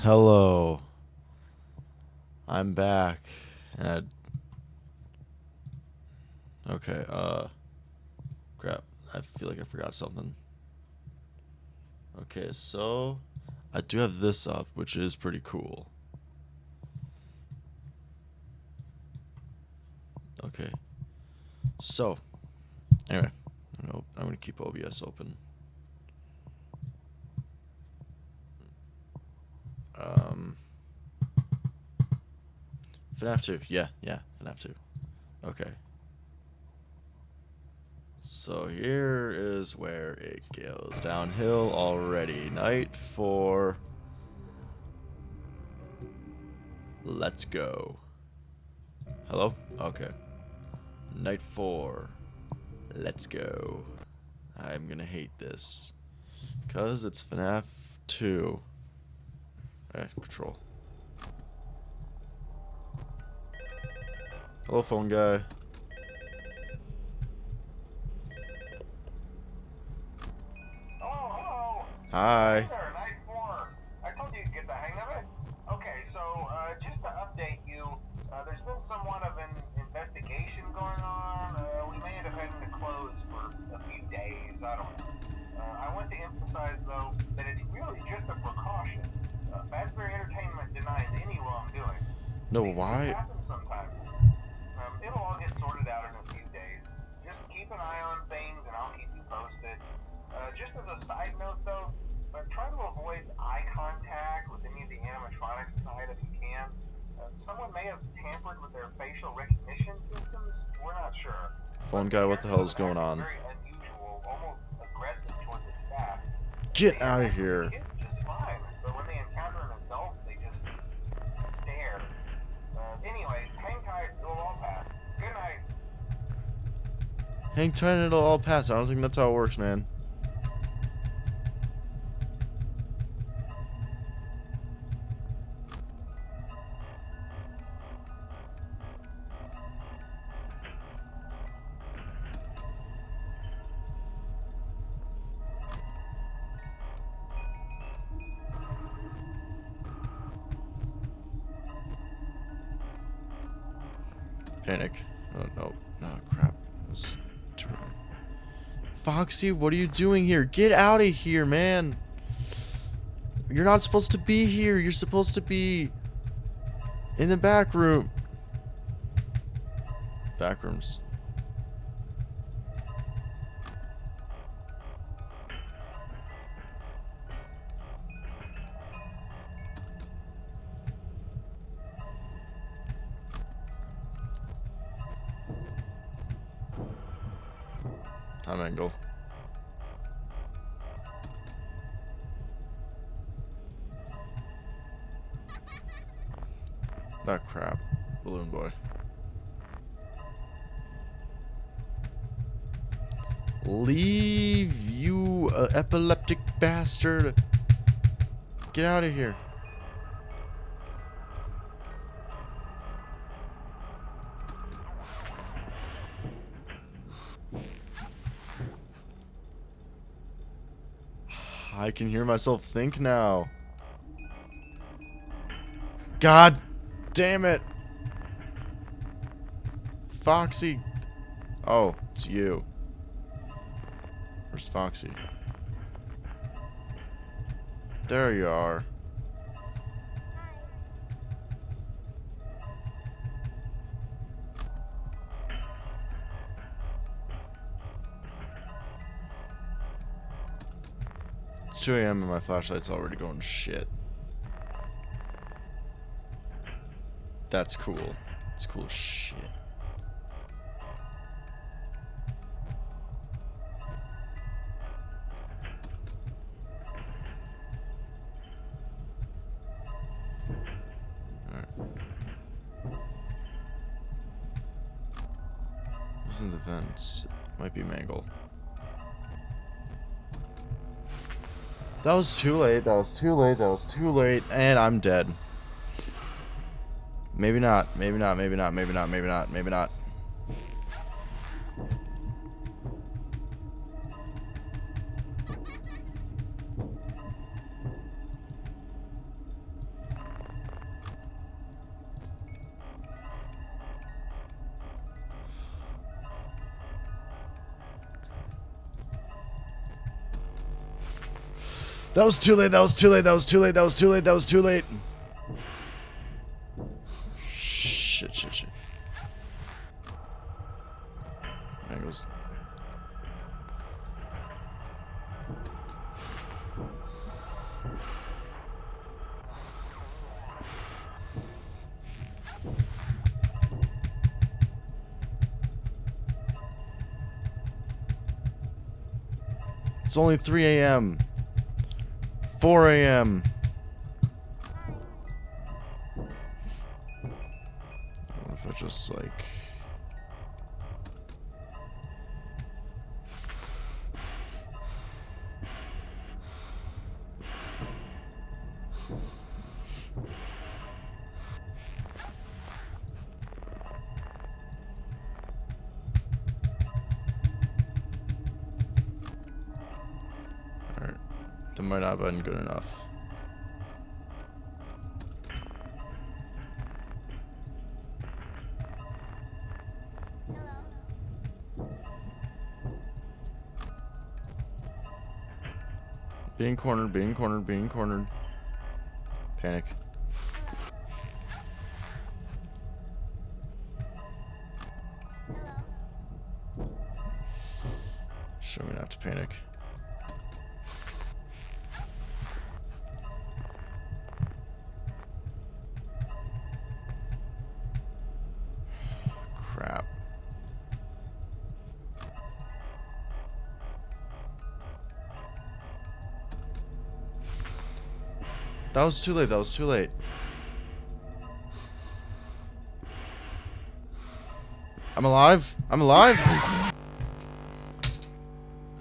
Hello. I'm back. And okay, crap. I feel like I forgot something. Okay, so I do have this up, which is pretty cool. Okay. So, anyway, I'm gonna keep OBS open. FNaF 2. Yeah, FNaF 2. Okay. So here is where it goes downhill already. Night 4. Let's go. Hello? Okay. Night 4. Let's go. I'm gonna hate this. Because it's FNaF 2. Alright, control. Hello, phone guy. Hello. Hi. Hey there, night 4. I told you you'd get the hang of it. Okay, so just to update you, there's been somewhat of an investigation going on. We may end up having to close for a few days. I don't know. I want to emphasize, though, that it's really just a precaution. Fazbear Entertainment denies any wrongdoing. No, These things why? happen sometimes. It'll all get sorted out in a few days. Just keep an eye on things, and I'll keep you posted. Just as a side note, though, try to avoid eye contact with any of the animatronics side if you can. Someone may have tampered with their facial recognition systems. We're not sure. Phone guy, what the hell is going on? Very unusual, almost aggressive towards the staff. Get They out of interact with here. the kids just fine, but when they encounter an adult, they just stare. Anyways, hang tight. It'll all pass. Good night. Hang tight and it'll all pass. I don't think that's how it works, man. Panic. Oh, no. No, crap. It was too early. Foxy, what are you doing here? Get out of here, man. You're not supposed to be here. You're supposed to be in the back room. Back rooms. I'm Angle. Oh crap. Balloon boy. Leave, you epileptic bastard. Get out of here. I can hear myself think now. God damn it. Foxy. Oh, it's you. Where's Foxy? There you are. It's 2 a.m. and my flashlight's already going to shit. That's cool. It's cool as shit. Alright. Who's in the vents? Might be Mangle. That was too late. That was too late. That was too late. And I'm dead. Maybe not. Maybe not. Maybe not. Maybe not. Maybe not. Maybe not. That was too late. That was too late. That was too late. That was too late. That was too late. Shit, shit, shit. There goes. It's only 3 a.m. 4 a.m. What if I just like... Alright. That might not have been good enough. Being cornered, being cornered, being cornered. Panic. Sure, I'm gonna have to panic. Crap. That was too late. That was too late. I'm alive. I'm alive.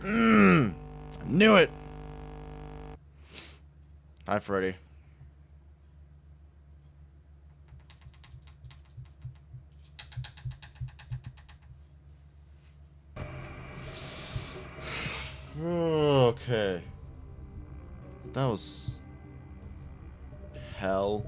I knew it. Hi, Freddy. Okay. That was hell.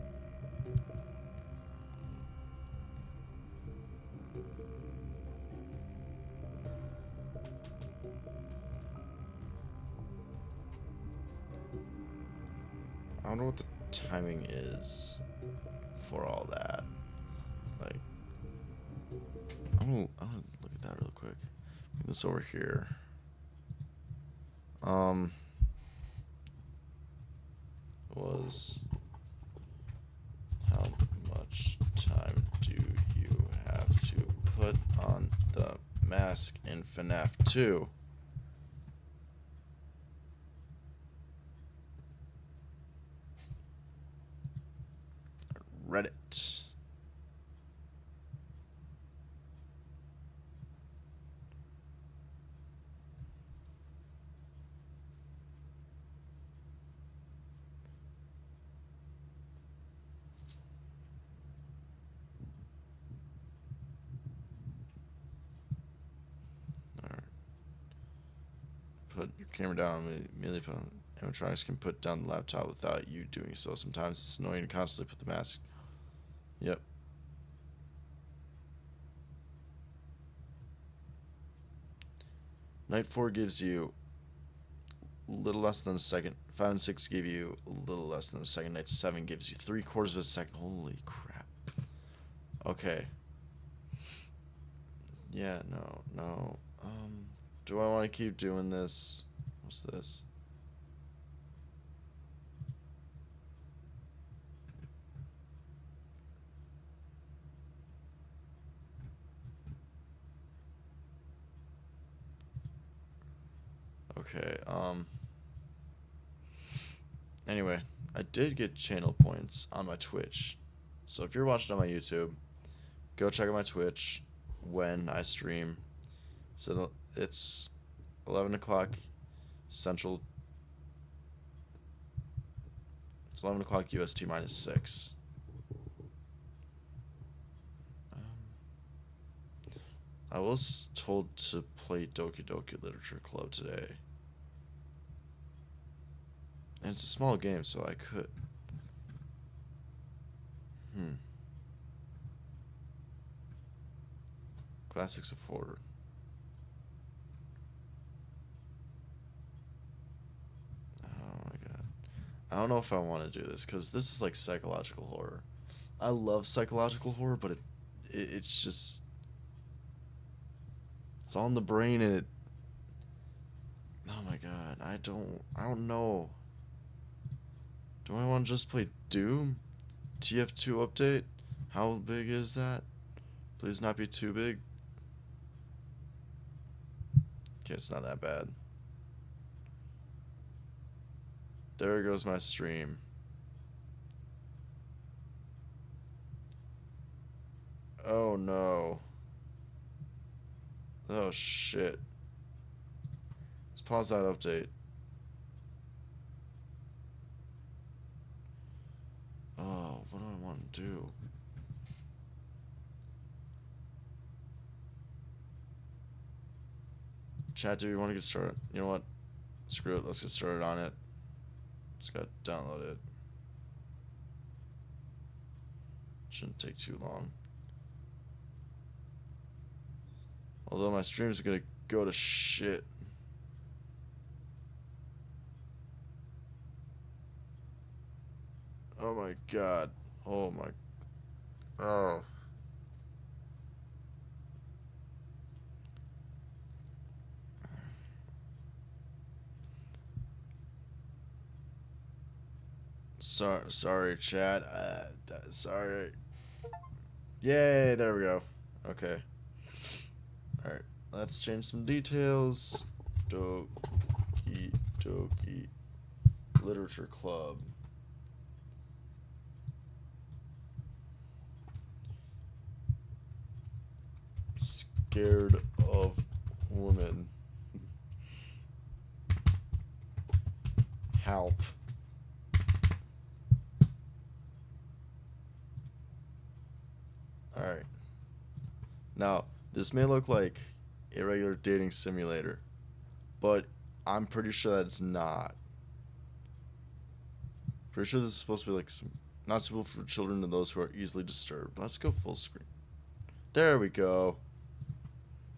I wonder what the timing is for all that. Like, I'm gonna look at that real quick. Put this over here. Was how much time do you have to put on the mask in FNaF 2? Reddit. Put your camera down, immediately put on. Animatronics can put down the laptop without you doing so. Sometimes it's annoying to constantly put the mask. Yep. Night 4 gives you a little less than a second. 5 and 6 give you a little less than a second. Night 7 gives you 3/4 of a second. Holy crap. Okay. Yeah, no. Do I want to keep doing this? What's this? Okay, anyway, I did get channel points on my Twitch. So if you're watching on my YouTube, go check out my Twitch when I stream. So it's 11 o'clock Central. It's 11 o'clock UST -6. I was told to play Doki Doki Literature Club today. And it's a small game, so I could. Classics of Horror. Oh my god. I don't know if I want to do this, because this is like psychological horror. I love psychological horror, but it's just... It's all in the brain, and it... Oh my god, I don't know. Do I want to just play Doom? TF2 update? How big is that? Please not be too big. Okay, it's not that bad. There goes my stream. Oh no. Oh shit. Let's pause that update. Oh, what do I want to do? Chat, do we want to get started? You know what? Screw it, let's get started on it. Just gotta download it. Shouldn't take too long. Although my stream's gonna go to shit. Oh my god. Oh my... Oh. Sorry, chat. Sorry. Yay, there we go. Okay. Alright, let's change some details. Doki Doki Literature Club. Scared of women. Help. Alright. Now, this may look like a regular dating simulator, but I'm pretty sure that it's not. Pretty sure this is supposed to be like some, not suitable for children and those who are easily disturbed. Let's go full screen. There we go.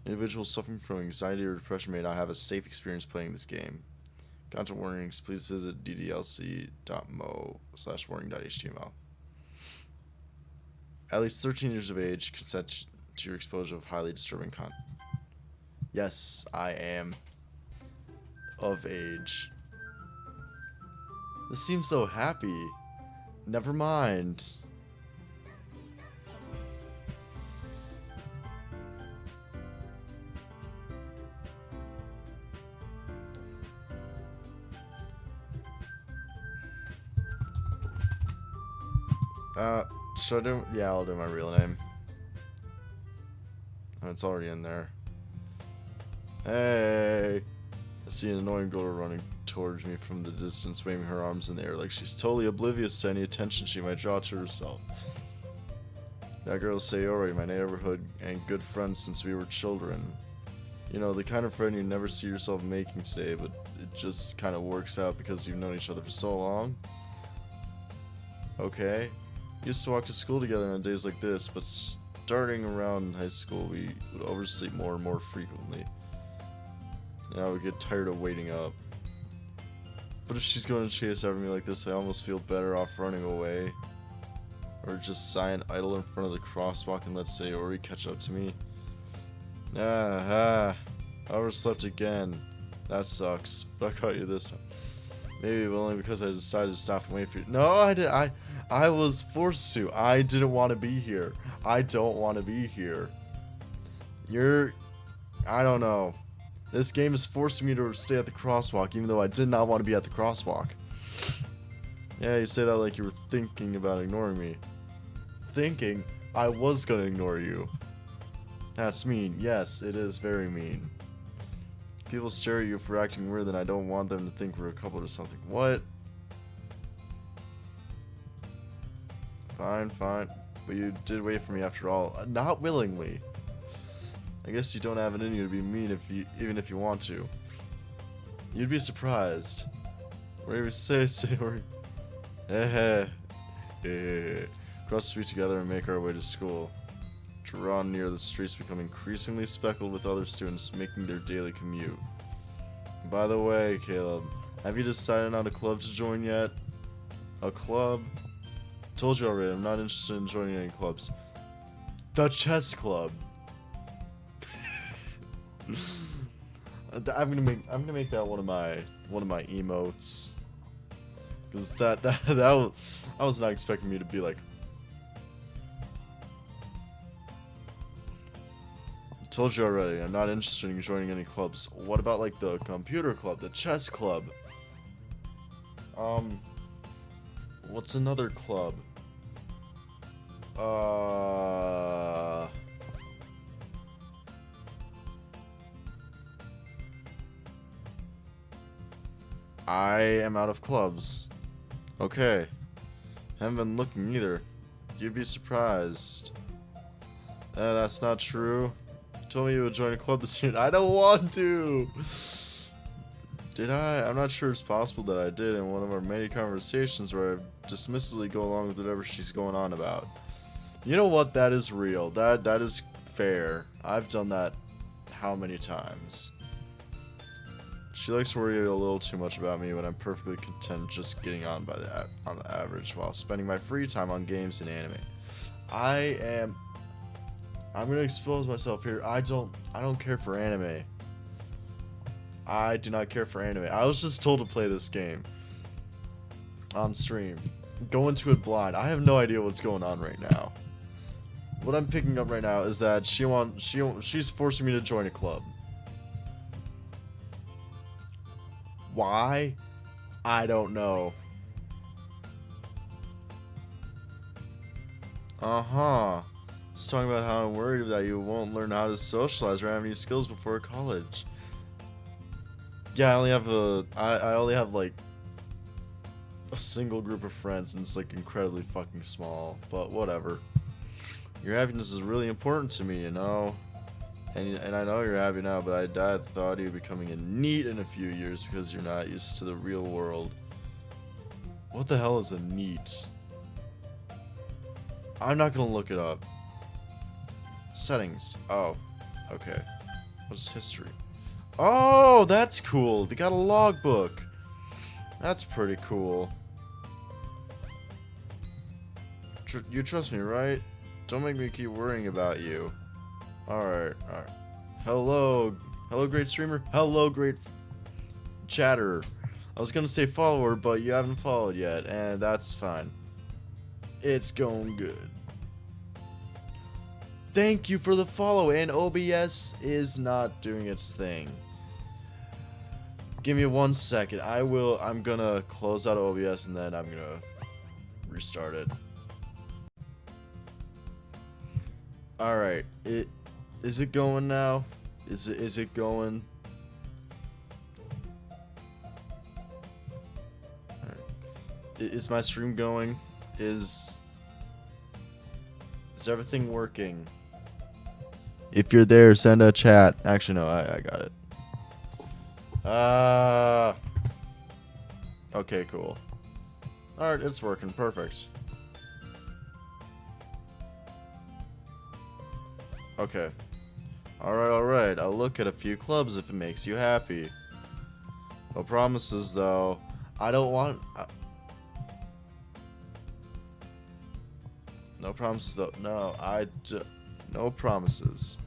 Individuals suffering from anxiety or depression may not have a safe experience playing this game. Content warnings, please visit ddlc.mo/warning.html. At least 13 years of age, consent to your exposure of highly disturbing content. Yes, I am of age. This seems so happy. Never mind. Should I do? Yeah, I'll do my real name. Oh, it's already in there. Hey! I see an annoying girl running towards me from the distance, waving her arms in the air like she's totally oblivious to any attention she might draw to herself. That girl is Sayori, my neighborhood and good friend since we were children. You know, the kind of friend you never see yourself making today, but it just kind of works out because you've known each other for so long. Okay. We used to walk to school together on days like this, but starting around high school, we would oversleep more and more frequently. And I would get tired of waiting up. But if she's going to chase after me like this, I almost feel better off running away. Or just sign idle in front of the crosswalk and let Sayori catch up to me. I overslept again. That sucks. But I caught you this time. Maybe but only because I decided to stop and wait for you. No, I did. I was forced to. I didn't want to be here. I don't want to be here. I don't know. This game is forcing me to stay at the crosswalk, even though I did not want to be at the crosswalk. Yeah, you say that like you were thinking about ignoring me. Thinking I was gonna ignore you. That's mean. Yes, it is very mean. People stare at you for acting weird, then I don't want them to think we're a couple or something. What? Fine, fine. But you did wait for me after all. Not willingly. I guess you don't have it in you to be mean even if you want to. You'd be surprised. Whatever you say, we're... Cross the street together and make our way to school. Draw near the streets become increasingly speckled with other students making their daily commute. By the way, Caleb, have you decided on a club to join yet? A club. Told you already, I'm not interested in joining any clubs. The chess club. I'm gonna make that one of my emotes. Cause I was not expecting me to be like. Told you already, I'm not interested in joining any clubs. What about like the computer club, the chess club? What's another club? I am out of clubs. Okay. Haven't been looking either. You'd be surprised. That's not true. You told me you would join a club this year. I don't want to! Did I? I'm not sure it's possible that I did in one of our many conversations where I dismissively go along with whatever she's going on about. You know what? That is real. That is fair. I've done that how many times? She likes to worry a little too much about me when I'm perfectly content just getting on the average while spending my free time on games and anime. I'm gonna expose myself here. I don't care for anime. I do not care for anime. I was just told to play this game on stream. Go into it blind. I have no idea what's going on right now. What I'm picking up right now is that she's forcing me to join a club. Why? I don't know. Just talking about how I'm worried that you won't learn how to socialize or have any skills before college. Yeah, I only have like a single group of friends and it's like incredibly fucking small, but whatever. Your happiness is really important to me, you know? And I know you're happy now, but I thought you'd be becoming a NEET in a few years because you're not used to the real world. What the hell is a NEET? I'm not gonna look it up. Settings. Oh, okay. What's history? Oh, that's cool. They got a logbook. That's pretty cool. You trust me, right? Don't make me keep worrying about you. Alright. Hello, great streamer. Hello, great chatter. I was gonna say follower, but you haven't followed yet, and that's fine. It's going good. Thank you for the follow, and OBS is not doing its thing. Give me 1 second. I'm gonna close out OBS and then I'm gonna restart it. Alright, is it going now? Is it going? Alright. Is my stream going? Is everything working? If you're there, send a chat. Actually, no, I got it. Okay, cool. Alright, it's working. Perfect. Okay. Alright. I'll look at a few clubs if it makes you happy. No promises, though. I don't want... no promises, though. No promises.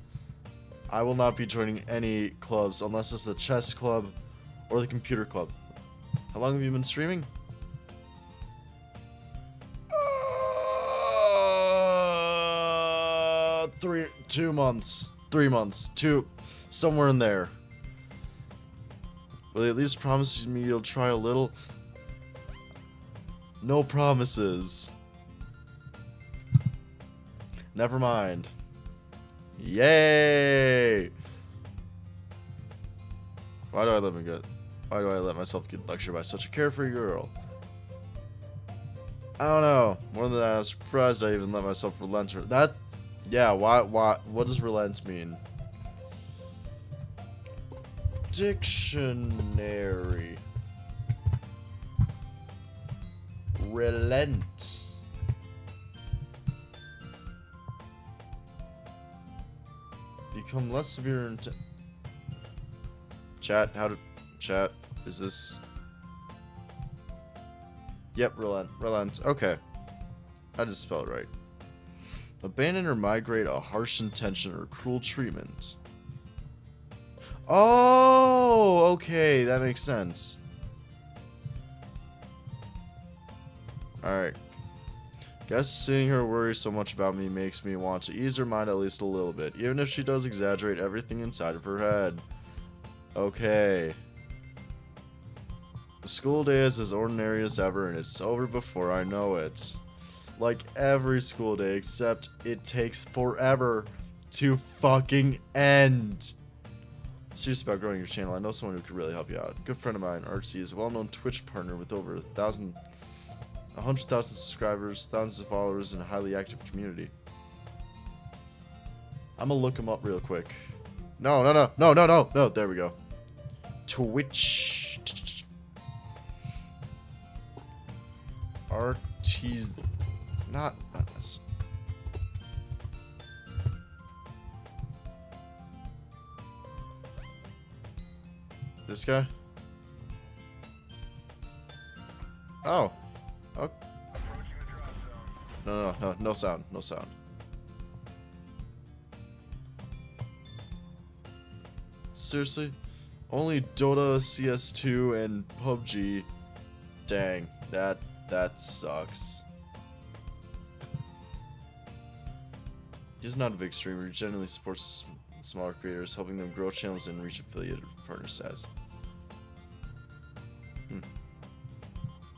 I will not be joining any clubs unless it's the chess club or the computer club. How long have you been streaming? 2 months. 3 months. Somewhere in there. Will you at least promise me you'll try a little? No promises. Never mind. Yay! Why do I let myself get lectured by such a carefree girl? I don't know. More than that, I'm surprised I even let myself relent her. Yeah, why, what does relent mean? Dictionary. Relent. Become less severe in chat, chat, is this... Yep, relent. Okay. I just spelled it right. Abandon or migrate a harsh intention or cruel treatment. Oh, okay, that makes sense. Alright. Guess seeing her worry so much about me makes me want to ease her mind at least a little bit, even if she does exaggerate everything inside of her head. Okay. The school day is as ordinary as ever, and it's over before I know it. Like every school day, except it takes forever to fucking end. Serious about growing your channel. I know someone who could really help you out. A good friend of mine, Artsy, is a well-known Twitch partner with over 100,000 subscribers, thousands of followers, and a highly active community. I'm gonna look him up real quick. No. There we go. Twitch. RT. Not this. This guy? Oh. Okay. No sound. Seriously? Only Dota, CS2, and PUBG. Dang, that sucks. He's not a big streamer. He generally supports smaller creators, helping them grow channels and reach affiliate partner status.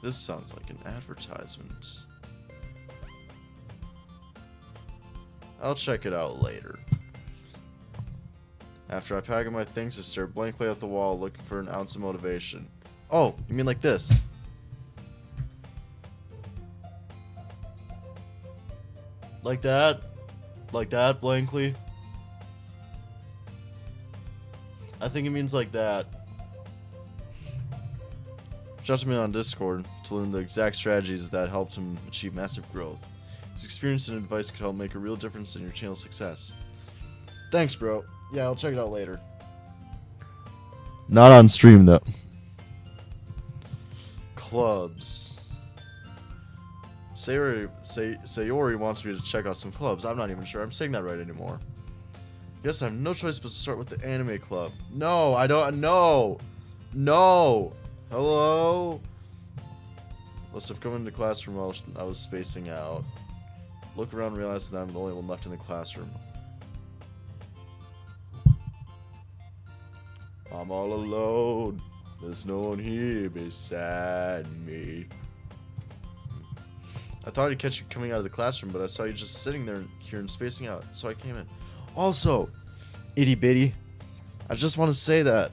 This sounds like an advertisement. I'll check it out later. After I pack up my things, I stare blankly at the wall, looking for an ounce of motivation. Oh, you mean like this? Like that? Like that, blankly? I think it means like that. Reach out to me on Discord to learn the exact strategies that helped him achieve massive growth. His experience and advice could help make a real difference in your channel's success. Thanks, bro. Yeah, I'll check it out later. Not on stream, though. Clubs. Sayori wants me to check out some clubs. I'm not even sure I'm saying that right anymore. Guess I have no choice but to start with the anime club. No, I don't. No. Hello? Must have come into the classroom while I was spacing out. Look around and realize that I'm the only one left in the classroom. I'm all alone. There's no one here beside me. I thought I'd catch you coming out of the classroom, but I saw you just sitting there here and spacing out, so I came in. Also, itty bitty, I just want to say that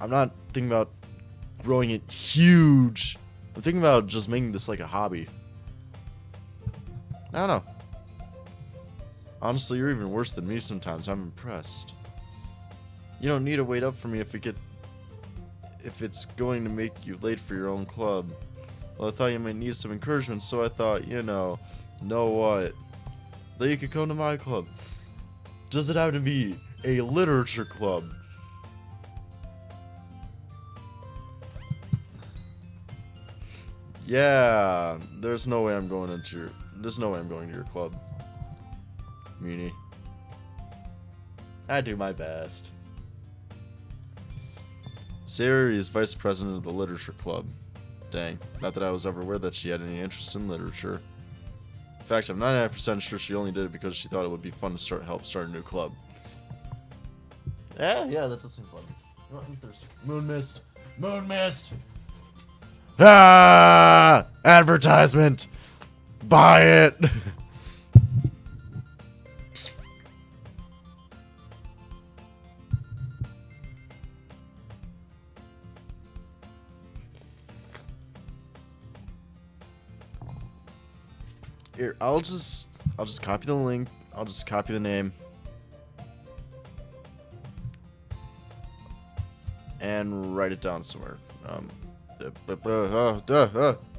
I'm not thinking about growing it huge. I'm thinking about just making this like a hobby. I don't know. Honestly, you're even worse than me sometimes. I'm impressed. You don't need to wait up for me if it's going to make you late for your own club. Well, I thought you might need some encouragement, so I thought, know what? That you could come to my club. Does it have to be a literature club? Yeah, there's no way I'm going to your club. Meanie. I do my best. Sayori is vice president of the literature club. Dang, not that I was ever aware that she had any interest in literature. In fact, I'm 99% sure she only did it because she thought it would be fun to help start a new club. Yeah, that does seem fun. You know what, I'm thirsty. Moon mist! Ah! Advertisement! Buy it! Here, I'll just copy the link. I'll just copy the name. And write it down somewhere.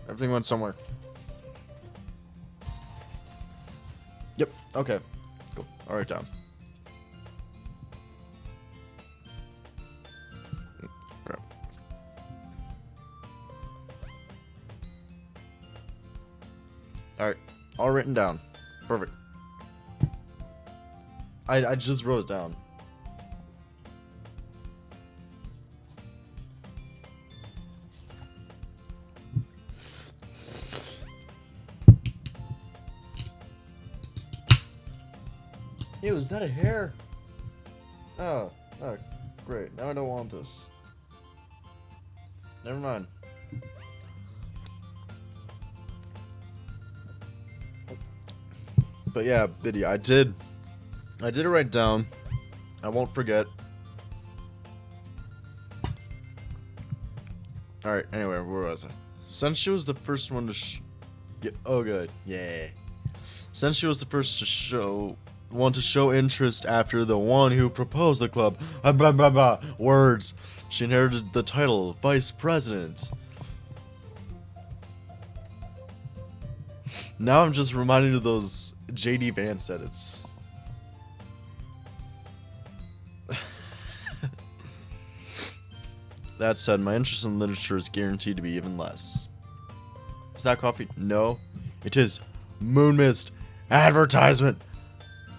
Everything went somewhere. Yep, okay. Cool. I'll write it down. Crap. All written down. Perfect. I just wrote it down. Ew, is that a hair? Oh, great. Now I don't want this. Never mind. But yeah, Biddy, I did it write down. I won't forget. Alright, anyway, where was I? Since she was the first one to oh good, yeah. Since she was the first to show interest after the one who proposed the club, blah blah blah, words, she inherited the title Vice President. Now I'm just reminded of those JD Vance edits. That said, my interest in literature is guaranteed to be even less. Is that coffee? No. It is Moon Mist. Advertisement.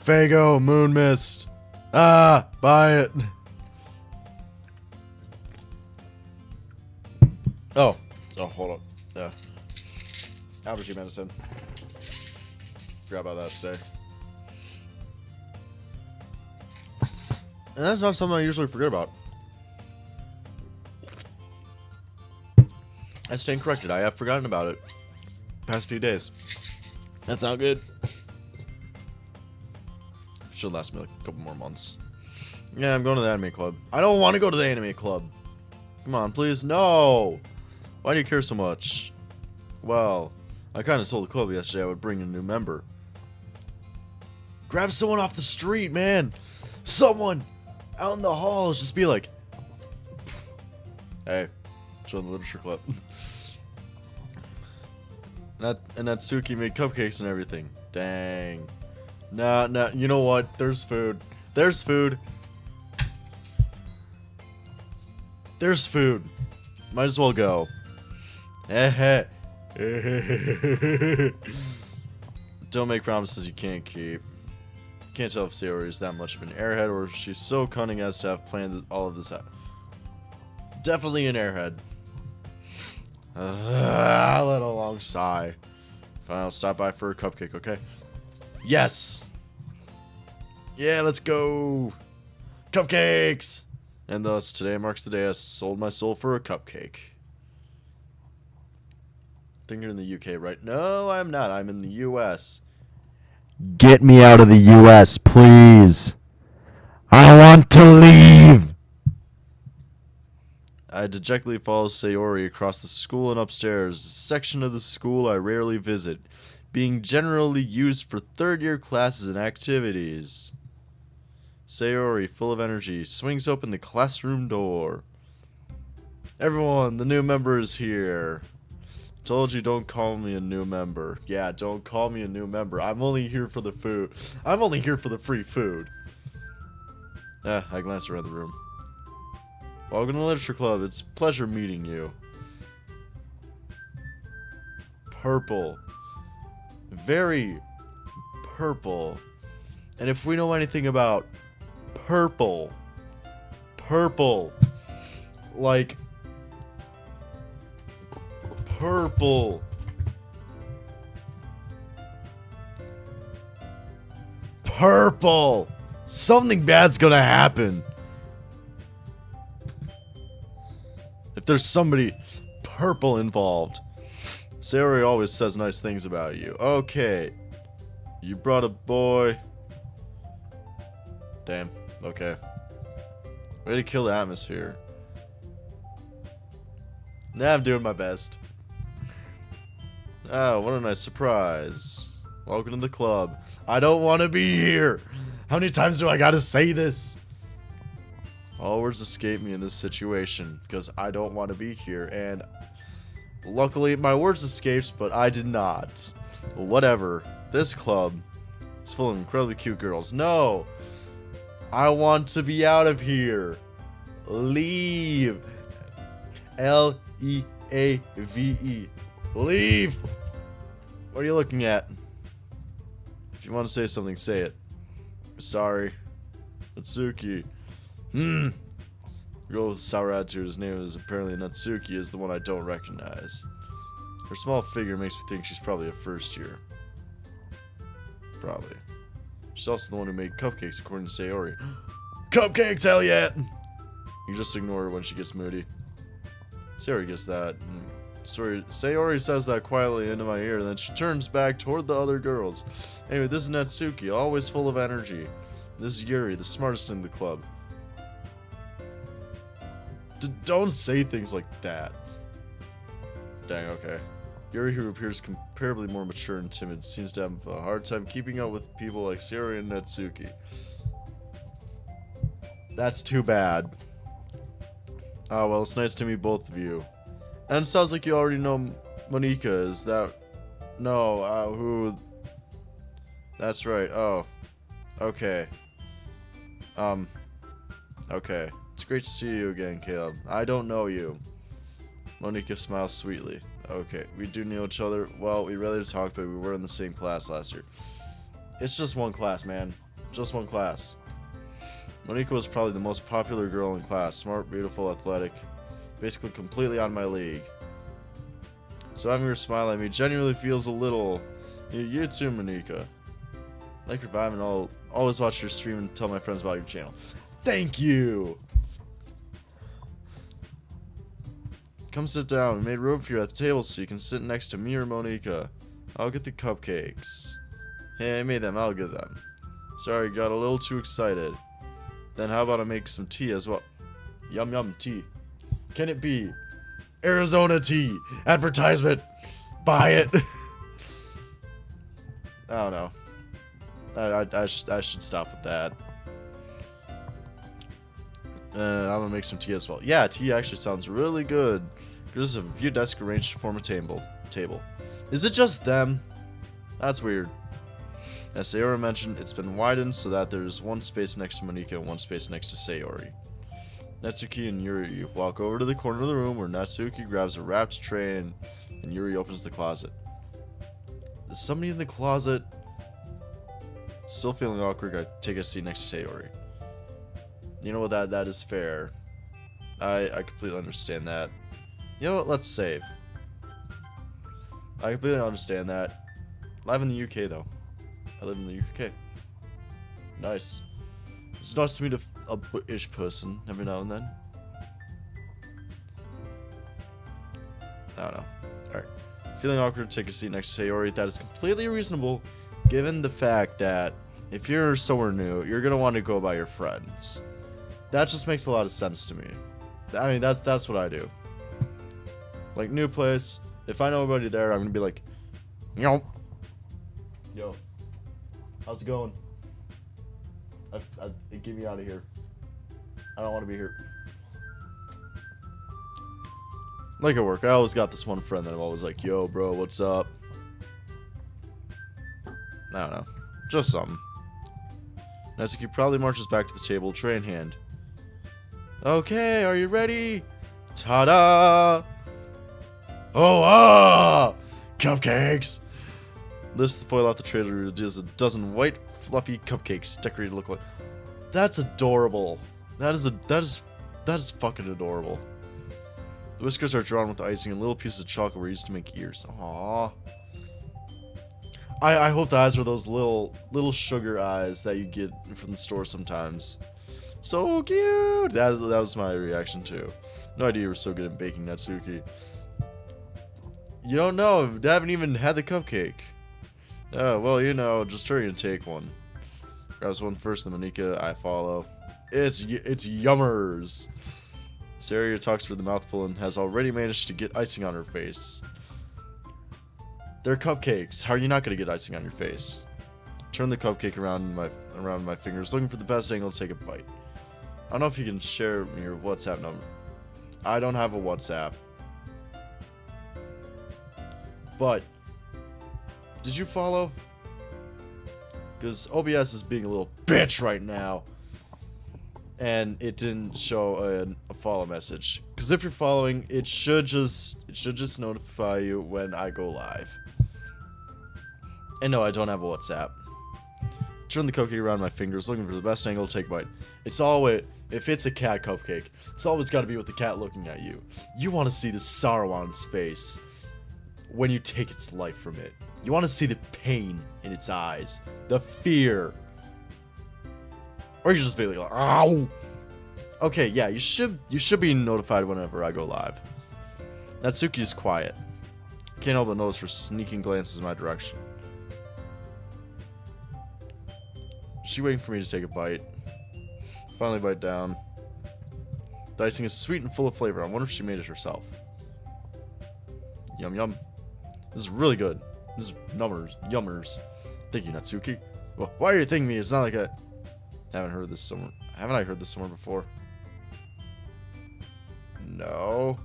Fago Moon Mist. Ah, buy it. Oh, hold up. Yeah. Allergy medicine. Forgot about that today. And that's not something I usually forget about. I stand corrected. I have forgotten about it. Past few days. That's not good. Should last me like a couple more months. Yeah, I'm going to the anime club. I don't want to go to the anime club. Come on, please. No. Why do you care so much? Well, I kind of told the club yesterday I would bring a new member. Grab someone off the street, man. Someone out in the halls. Just be like, hey, join the literature club. And Natsuki made cupcakes and everything. Dang. Nah, you know what? There's food. There's food. There's food. Might as well go. Don't make promises you can't keep. Can't tell if Sayori is that much of an airhead or if she's so cunning as to have planned all of this out. Definitely an airhead. I let a long sigh. Fine, I'll stop by for a cupcake, okay? Yes! Yeah, let's go! Cupcakes! And thus, today marks the day I sold my soul for a cupcake. I think you're in the UK, right? No, I'm not. I'm in the US. Get me out of the US, please! I want to leave! I dejectedly follow Sayori across the school and upstairs, a section of the school I rarely visit, being generally used for third-year classes and activities. Sayori, full of energy, swings open the classroom door. Everyone, the new member is here. Told you don't call me a new member. Yeah, don't call me a new member. I'm only here for the food. I'm only here for the free food. I glanced around the room. Welcome to the Literature Club. It's a pleasure meeting you. Purple. Very purple. And if we know anything about purple, like purple. Purple. Something bad's gonna happen. If there's somebody purple involved. Sayori always says nice things about you. Okay. You brought a boy. Damn. Okay. Way to kill the atmosphere. Nah, I'm doing my best. Oh, what a nice surprise. Welcome to the club. I don't want to be here. How many times do I gotta say this? All words escape me in this situation because I don't want to be here, and luckily my words escaped, but I did not. Whatever. This club is full of incredibly cute girls. No! I want to be out of here. Leave. Leave. Leave! What are you looking at? you want to say something, say it. Sorry. Natsuki. Girl with sour attitude whose name is apparently Natsuki is the one I don't recognize. Her small figure makes me think she's probably a first year. Probably. She's also the one who made cupcakes, according to Sayori. Cupcakes, hell yeah! You just ignore her when she gets moody. Sayori gets that. Sayori says that quietly into my ear, then she turns back toward the other girls. Anyway, this is Natsuki, always full of energy. This is Yuri, the smartest in the club. Don't say things like that. Dang, okay. Yuri, who appears comparably more mature and timid, seems to have a hard time keeping up with people like Sayori and Natsuki. That's too bad. Oh, well, it's nice to meet both of you. And it sounds like you already know Monika. Is that... No, who... That's right. Oh. Okay. Okay. It's great to see you again, Caleb. I don't know you. Monika smiles sweetly. Okay, we do know each other. Well, we rarely talk, but we were in the same class last year. It's just one class, man. Just one class. Monika was probably the most popular girl in class. Smart, beautiful, athletic. Basically completely on my league. So having her smile at me genuinely feels a little... You too, Monika. Like your vibe, and I'll always watch your stream and tell my friends about your channel. Thank you! Come sit down. We made room for you at the table so you can sit next to me or Monika. I'll get the cupcakes. Hey, I made them. I'll get them. Sorry, got a little too excited. Then how about I make some tea as well? Yum yum tea. Can it be? Arizona tea. Advertisement. Buy it. I don't know. I should stop with that. I'm gonna make some tea as well. Yeah, tea actually sounds really good. There's a few desks arranged to form a table. Is it just them? That's weird. As Sayori mentioned, it's been widened so that there's one space next to Monika and one space next to Sayori. Natsuki and Yuri walk over to the corner of the room where Natsuki grabs a wrapped tray and Yuri opens the closet. Is somebody in the closet? Still feeling awkward, I take a seat next to Sayori. You know what, that is fair. I completely understand that. You know what, let's save. I completely understand that. Live in the UK though. I live in the UK. Nice. It's nice to meet a British person every now and then. I don't know. Alright. Feeling awkward, take a seat next to Sayori. That is completely reasonable, given the fact that if you're somewhere new, you're gonna want to go by your friends. That just makes a lot of sense to me. I mean, that's what I do. Like, new place. If I know anybody there, I'm gonna be like, yo, how's it going? Get me out of here. I don't want to be here. Like at work, I always got this one friend that I'm always like, yo, bro, what's up? I don't know. Just something. Natsuki probably marches back to the table, tray in hand. Okay, are you ready? Ta-da! Oh, cupcakes! Lifts the foil off the tray to reveal a dozen white, fluffy cupcakes decorated to look like... That's adorable. That is fucking adorable. The whiskers are drawn with icing and little pieces of chocolate were used to make ears. Aww. I hope the eyes are those little sugar eyes that you get from the store sometimes. So cute! That was my reaction too. No idea you were so good at baking, Natsuki. You don't know. I haven't even had the cupcake. Oh, well, you know, just hurry and take one. Grabs one first, then Monika, I follow. It's yummers. Sayori talks through the mouthful and has already managed to get icing on her face. They're cupcakes. How are you not going to get icing on your face? Turn the cupcake around my fingers, looking for the best angle to take a bite. I don't know if you can share your WhatsApp number. I don't have a WhatsApp. But, did you follow? Because OBS is being a little bitch right now. And it didn't show a follow message. Because if you're following, it should just notify you when I go live. And no, I don't have a WhatsApp. Turn the cupcake around my fingers, looking for the best angle to take a bite. It's always, if it's a cat cupcake, it's always got to be with the cat looking at you. You want to see the sorrow on its face when you take its life from it. You want to see the pain in its eyes, the fear. Or you can just be like, ow! Okay, yeah, you should be notified whenever I go live. Natsuki is quiet. Can't help but notice her sneaking glances in my direction. Is she waiting for me to take a bite? Finally bite down. The icing is sweet and full of flavor. I wonder if she made it herself. Yum yum. This is really good. This is yummers. Thank you, Natsuki. Well, why are you thanking me? It's not like I haven't heard this somewhere. Haven't I heard this somewhere before? No.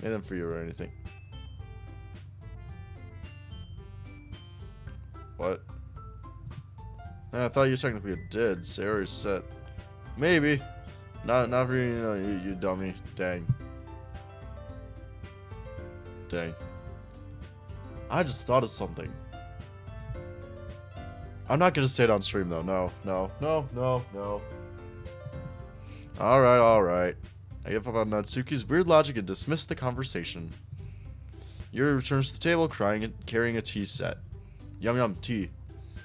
Made them for you or anything. What? I thought you technically did. Sayori said. Maybe. Not for you, you dummy. Dang. Dang. I just thought of something. I'm not gonna say it on stream though. No. Alright. I give up on Natsuki's weird logic and dismiss the conversation. Yuri returns to the table, crying and carrying a tea set. Yum yum, tea.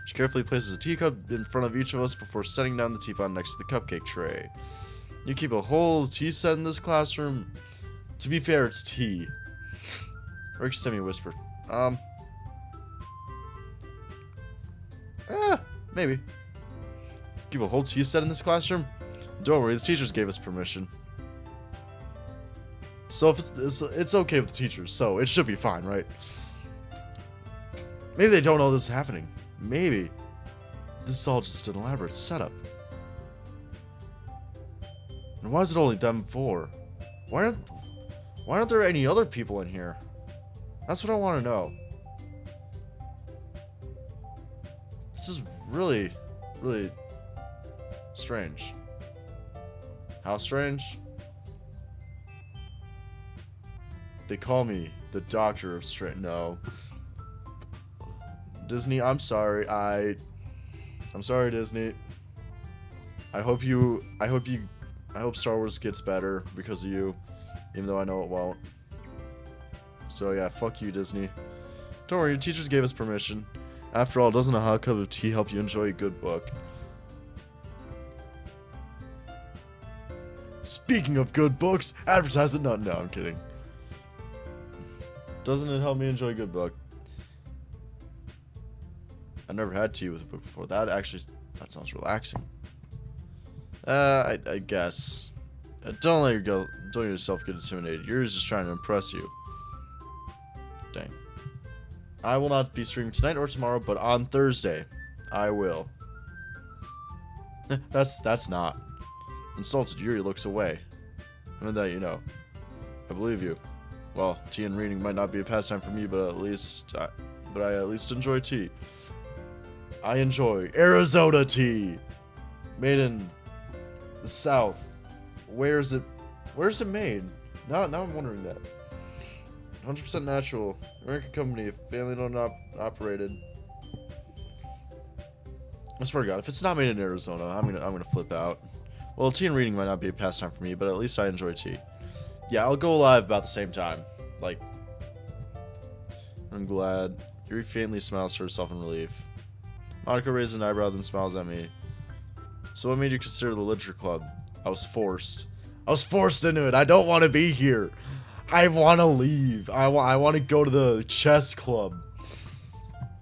She carefully places a teacup in front of each of us before setting down the teapot next to the cupcake tray. You keep a whole tea set in this classroom? To be fair, it's tea. Or you can send me a whisper. Maybe. Keep a whole tea set in this classroom? Don't worry, the teachers gave us permission. So if it's okay with the teachers, so it should be fine, right? Maybe they don't know this is happening. Maybe. This is all just an elaborate setup. And why is it only them four? Why aren't there any other people in here? That's what I want to know. This is really, really strange. How strange? They call me the Doctor of Strange. No. Disney, I'm sorry. I'm sorry, Disney. I hope Star Wars gets better because of you, even though I know it won't. So yeah, fuck you, Disney. Don't worry, your teachers gave us permission. After all, doesn't a hot cup of tea help you enjoy a good book? Speaking of good books, advertise it. No, I'm kidding. Doesn't it help me enjoy a good book? I never had tea with a book before. That sounds relaxing. I guess. Don't let yourself get intimidated. You're just trying to impress you. Dang. I will not be streaming tonight or tomorrow, but on Thursday, I will. That's not. Insulted, Yuri looks away. I mean that you know. I believe you. Well, tea and reading might not be a pastime for me, but I at least enjoy tea. I enjoy Arizona tea, made in the South. Where's it made? Now I'm wondering that. 100% natural. American company, family-owned operated. I swear to God, if it's not made in Arizona, I'm gonna flip out. Well, tea and reading might not be a pastime for me, but at least I enjoy tea. Yeah, I'll go live about the same time. Like, I'm glad. Yuri faintly smiles to herself in relief. Monica raises an eyebrow, then smiles at me. So what made you consider the literature club? I was forced. I was forced into it. I don't want to be here. I want to leave. I want to go to the chess club.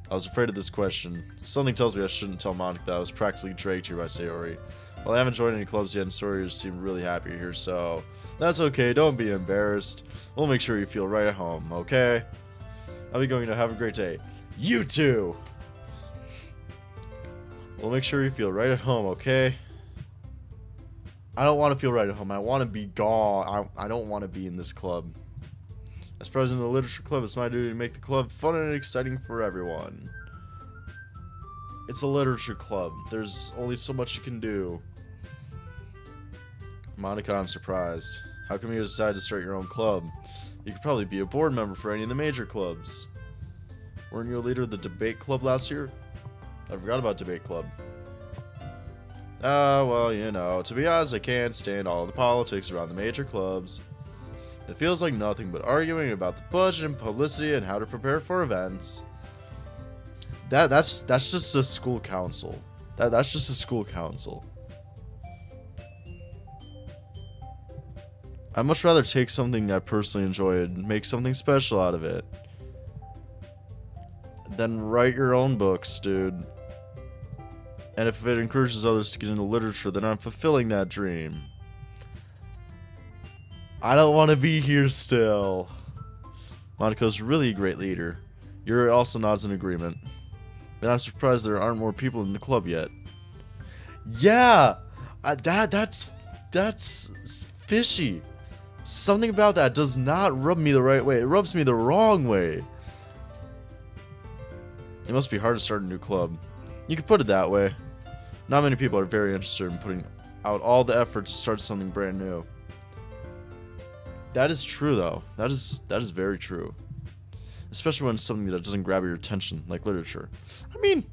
I was afraid of this question. Something tells me I shouldn't tell Monica that I was practically dragged here by Sayori. Well, I haven't joined any clubs yet, and Sayori seemed really happy here, so that's okay. Don't be embarrassed. We'll make sure you feel right at home, okay? I'll be going to have a great day. You too! We'll make sure you feel right at home, okay? I don't want to feel right at home. I want to be gone. I don't want to be in this club. As president of the literature club, it's my duty to make the club fun and exciting for everyone. It's a literature club. There's only so much you can do. Monica, I'm surprised. How come you decided to start your own club? You could probably be a board member for any of the major clubs. Weren't you a leader of the debate club last year? I forgot about debate club. Well, you know, to be honest, I can't stand all the politics around the major clubs. It feels like nothing but arguing about the budget and publicity and how to prepare for events. That's just a school council. That's just a school council. I'd much rather take something I personally enjoy and make something special out of it than write your own books, dude. And if it encourages others to get into literature, then I'm fulfilling that dream. I don't want to be here still. Monica's really a great leader. Yuri also nods in agreement. And I'm surprised there aren't more people in the club yet. Yeah! That's fishy. Something about that does not rub me the right way. It rubs me the wrong way. It must be hard to start a new club. You could put it that way. Not many people are very interested in putting out all the effort to start something brand new. That is true, though. That is very true. Especially when it's something that doesn't grab your attention, like literature. I mean,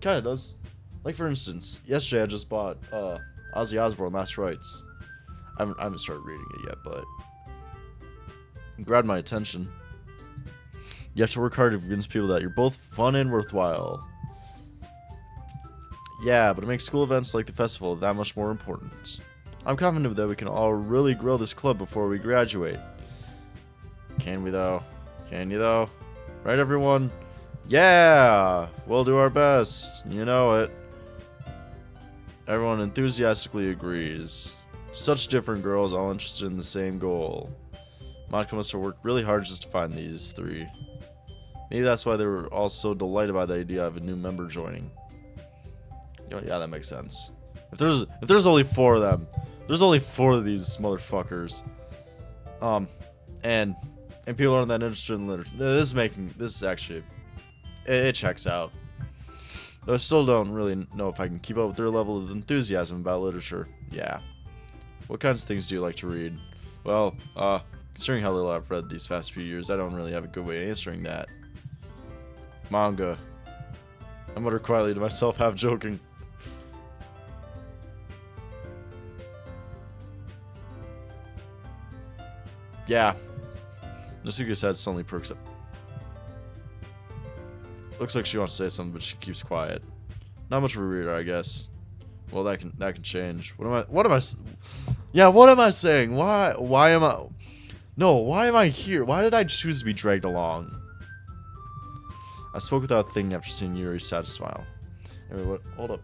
kind of does. Like, for instance, yesterday I just bought Ozzy Osbourne Last Rites. I haven't started reading it yet, but it grabbed my attention. You have to work hard to convince people that you're both fun and worthwhile. Yeah, but it makes school events like the festival that much more important. I'm confident that we can all really grow this club before we graduate. Can we, though? Can you, though? Right, everyone? Yeah! We'll do our best. You know it. Everyone enthusiastically agrees. Such different girls, all interested in the same goal. Monica must have worked really hard just to find these three. Maybe that's why they were all so delighted by the idea of a new member joining. You know, yeah, that makes sense. If there's only 4 of them, there's only 4 of these motherfuckers. And people aren't that interested in literature. This actually, it checks out. Though I still don't really know if I can keep up with their level of enthusiasm about literature. Yeah. What kinds of things do you like to read? Well, considering how little I've read these past few years, I don't really have a good way of answering that. Manga. I mutter quietly to myself, half joking. Yeah. Nasuka's head suddenly perks up. Looks like she wants to say something, but she keeps quiet. Not much of a reader, I guess. Well, that can change. What am I saying? Why am I here? Why did I choose to be dragged along? I spoke without thinking after seeing Yuri's sad smile. Anyway, what? Hold up.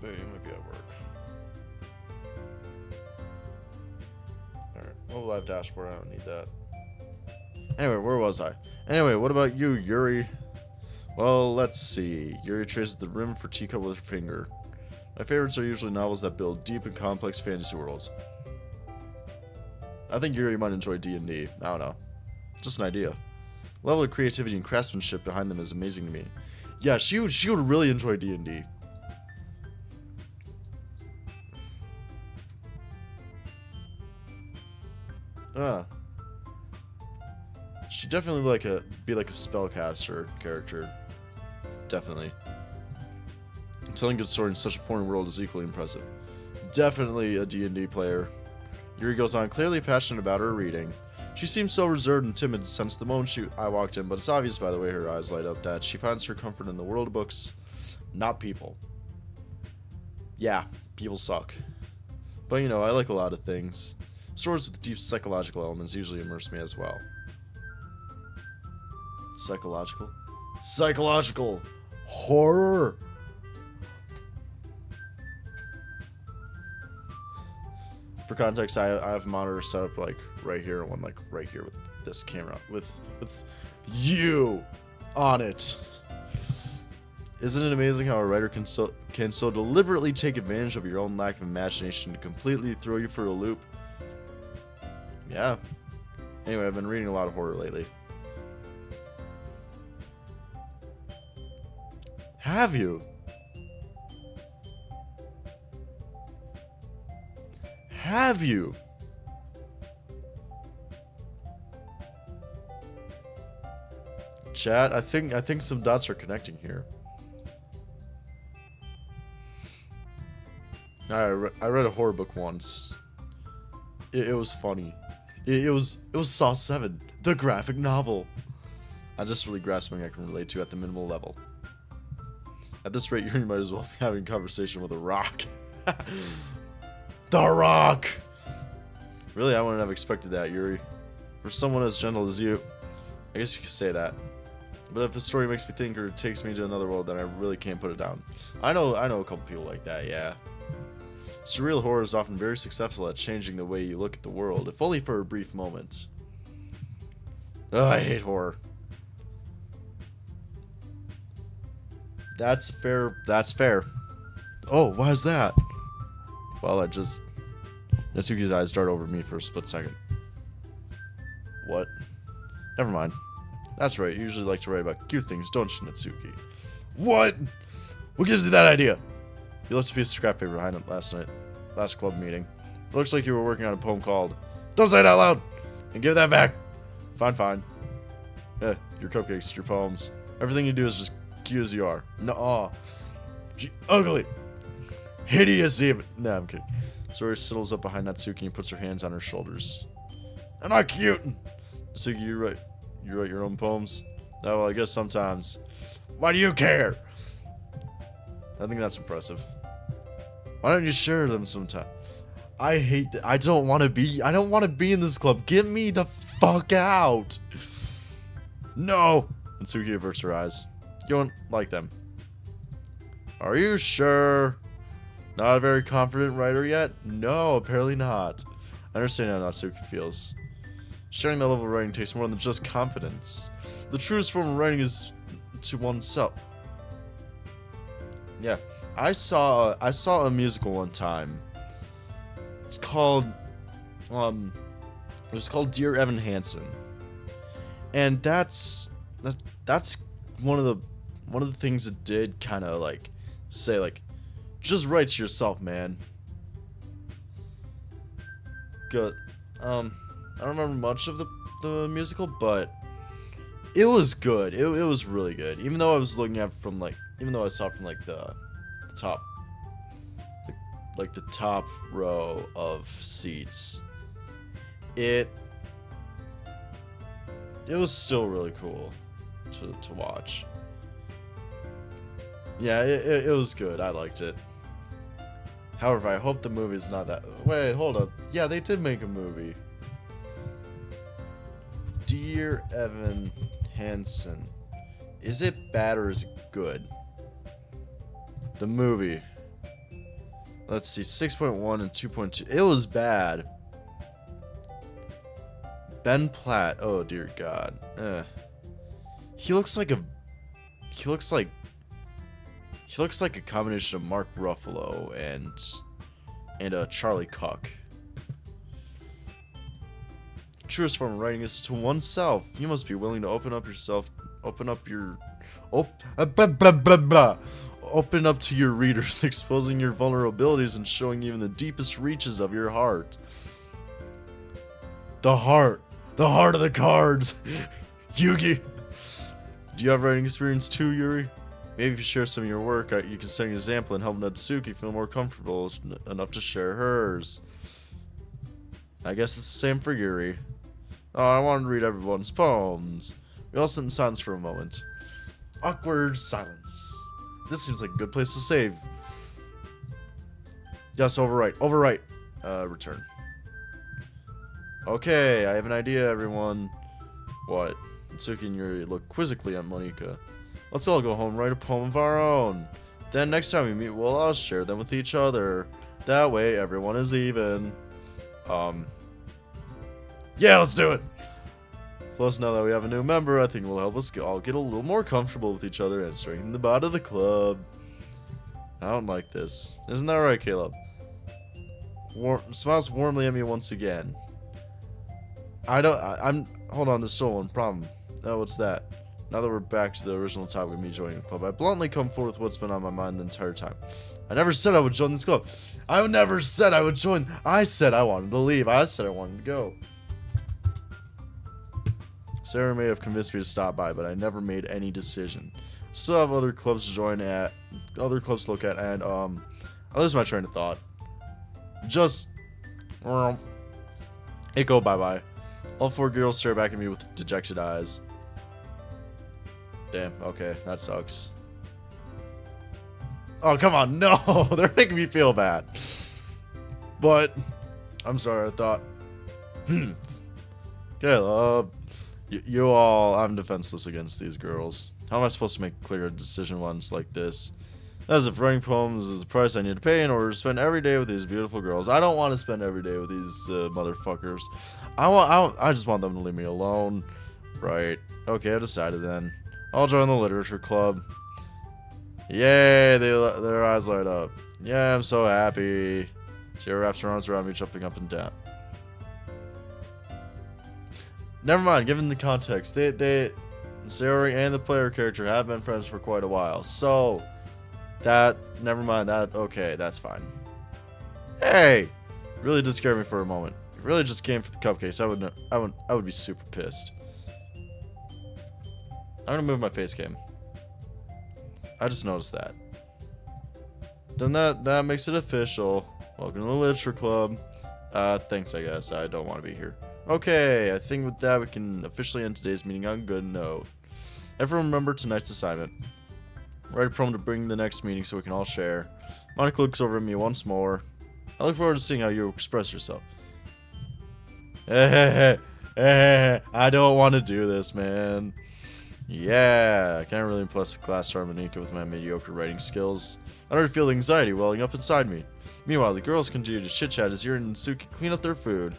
Wait, you might be at work. Alright, mobile live dashboard, I don't need that. Anyway, where was I? Anyway, what about you, Yuri? Well, let's see. Yuri traces the rim for teacup with her finger. My favorites are usually novels that build deep and complex fantasy worlds. I think Yuri might enjoy D&D. I don't know. Just an idea. The level of creativity and craftsmanship behind them is amazing to me. Yeah, she would really enjoy D&D. She'd definitely be like a spellcaster character. Definitely. Telling a good story in such a foreign world is equally impressive. Definitely a D&D player. Yuri goes on, clearly passionate about her reading. She seems so reserved and timid since the moment I walked in, but it's obvious by the way her eyes light up that she finds her comfort in the world of books, not people. Yeah, people suck. But you know, I like a lot of things. Stories with deep psychological elements usually immerse me as well. Psychological horror. For context, I have a monitor set up like right here, and one like right here with this camera with you on it. Isn't it amazing how a writer can so deliberately take advantage of your own lack of imagination to completely throw you for a loop? Yeah. Anyway, I've been reading a lot of horror lately. Have you? Have you? Chat, I think some dots are connecting here. I read a horror book once. It was funny. It was Saw 7, the graphic novel. I just really grasped something I can relate to at the minimal level. At this rate, you might as well be having a conversation with a rock. The Rock! Really, I wouldn't have expected that, Yuri. For someone as gentle as you, I guess you could say that. But if a story makes me think or takes me to another world, then I really can't put it down. I know a couple people like that, yeah. Surreal horror is often very successful at changing the way you look at the world, if only for a brief moment. Ugh, I hate horror. That's fair. That's fair. Oh, why is that? Well, Natsuki's eyes dart over me for a split second. What? Never mind. That's right, you usually like to write about cute things, don't you, Natsuki? What? What gives you that idea? You left a piece of scrap paper behind it last club meeting. It looks like you were working on a poem called Don't Say It Out Loud! And give that back! Fine. Yeah, your cupcakes, your poems. Everything you do is just cute as you are. Nuh-uh. Ugly. Hideous even. Nah, I'm kidding. Sori settles up behind Natsuki and puts her hands on her shoulders. Am I cute? Natsuki, you write your own poems? Oh, well, I guess sometimes. Why do you care? I think that's impressive. Why don't you share them sometime? I hate that. I don't want to be in this club. Get me the fuck out. No. Natsuki averts her eyes. You don't like them. Are you sure? Not a very confident writer yet? No, apparently not. I understand how Natsuki feels. Sharing that level of writing takes more than just confidence. The truest form of writing is to oneself. Yeah, I saw a musical one time. It's called it was called Dear Evan Hansen, and that's one of the things it did kind of like say like, just write to yourself, man. Good. I don't remember much of the musical, but it was good. It was really good. Even though I was looking at it from like, even though I saw it from like the top, like the top row of seats, it was still really cool to watch. Yeah, it was good. I liked it. However, I hope the movie's not that... Wait, hold up. Yeah, they did make a movie. Dear Evan Hansen. Is it bad or is it good? The movie. Let's see, 6.1 and 2.2. It was bad. Ben Platt. Oh, dear God. He looks like a combination of Mark Ruffalo and Charlie Cook. Truest form of writing is to oneself. You must be willing to open up to your readers, exposing your vulnerabilities and showing even the deepest reaches of your heart. The heart of the cards. Yugi. Do you have writing experience too, Yuri? Maybe if you share some of your work, you can set an example and help Natsuki feel more comfortable enough to share hers. I guess it's the same for Yuri. Oh, I wanted to read everyone's poems. We all sit in silence for a moment. Awkward silence. This seems like a good place to save. Yes, overwrite. Return. Okay, I have an idea, everyone. What? Natsuki and Yuri look quizzically at Monika. Let's all go home and write a poem of our own. Then next time we meet, we'll all share them with each other. That way, everyone is even. Yeah, let's do it. Plus, now that we have a new member, I think it will help us all get a little more comfortable with each other and strengthen the bond of the club. I don't like this. Isn't that right, Caleb? Smiles warmly at me once again. I'm hold on, there's still one problem. Oh, what's that? Now that we're back to the original topic of me joining the club, I bluntly come forward with what's been on my mind the entire time. I never said I would join this club. I never said I would join. I said I wanted to leave. I said I wanted to go. Sarah may have convinced me to stop by, but I never made any decision. Still have other clubs to join at, other clubs to look at, and I lose my train of thought. Just it go bye-bye. All four girls stare back at me with dejected eyes. Damn, okay, that sucks. Oh, come on, no! They're making me feel bad. But, I'm sorry, I thought... Caleb, you all... I'm defenseless against these girls. How am I supposed to make a clear decision once like this? As if writing poems is the price I need to pay in order to spend every day with these beautiful girls. I don't want to spend every day with these motherfuckers. I just want them to leave me alone. Right. Okay, I've decided then. I'll join the literature club. Yay, their eyes light up. Yeah, I'm so happy. Sierra wraps her arms around me, jumping up and down. Never mind, given the context, Sierra and the player character have been friends for quite a while. So, never mind that. Okay, that's fine. Hey, really did scare me for a moment. If it really just came for the cupcakes, I would be super pissed. I'm gonna move my face cam. I just noticed that. Then that makes it official. Welcome to the literature club. Thanks, I guess. I don't want to be here. Okay, I think with that we can officially end today's meeting on a good note. Everyone remember tonight's assignment. Write a poem to bring the next meeting so we can all share. Monica looks over at me once more. I look forward to seeing how you express yourself. I don't want to do this, man. Yeah, I can't really impress the class star Monica with my mediocre writing skills. I already feel the anxiety welling up inside me. Meanwhile, the girls continue to chit-chat as Yuri and Suki clean up their food.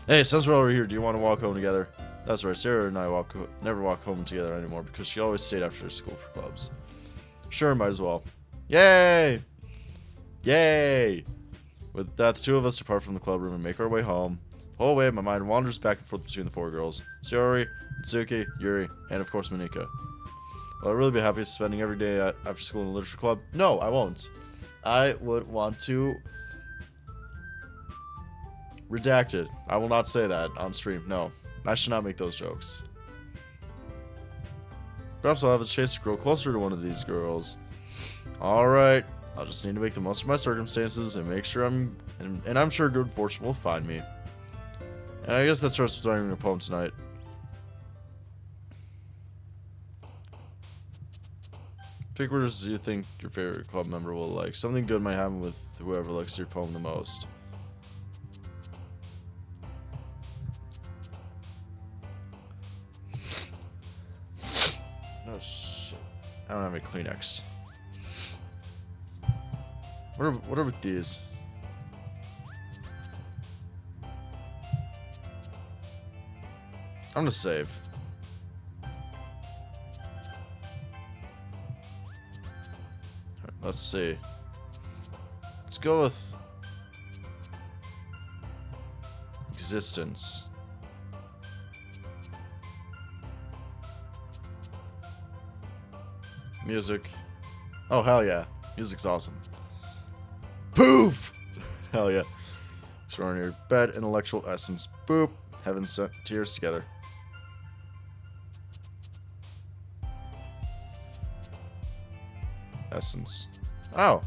Hey, since we're over here, do you want to walk home together? That's right, Sarah and I never walk home together anymore because she always stayed after school for clubs. Sure, might as well. Yay! Yay! With that, the two of us depart from the club room and make our way home. The whole way, my mind wanders back and forth between the four girls. Sayori, Mitsuki, Yuri, and of course Monica. Will I really be happy spending every day after school in the literature club? No, I won't. I would want to... Redacted. I will not say that on stream. No, I should not make those jokes. Perhaps I'll have a chance to grow closer to one of these girls. Alright, I'll just need to make the most of my circumstances and make sure and I'm sure good fortune will find me. And I guess that starts with writing a poem tonight. Pick words you think your favorite club member will like. Something good might happen with whoever likes your poem the most. Oh shit. I don't have any Kleenex. What are with these? I'm gonna save. Alright, let's see. Let's go with existence. Music. Oh, hell yeah. Music's awesome. Poof! Hell yeah. Extraordinary bed, intellectual essence. Boop. Heaven sent tears together. Essence. Oh.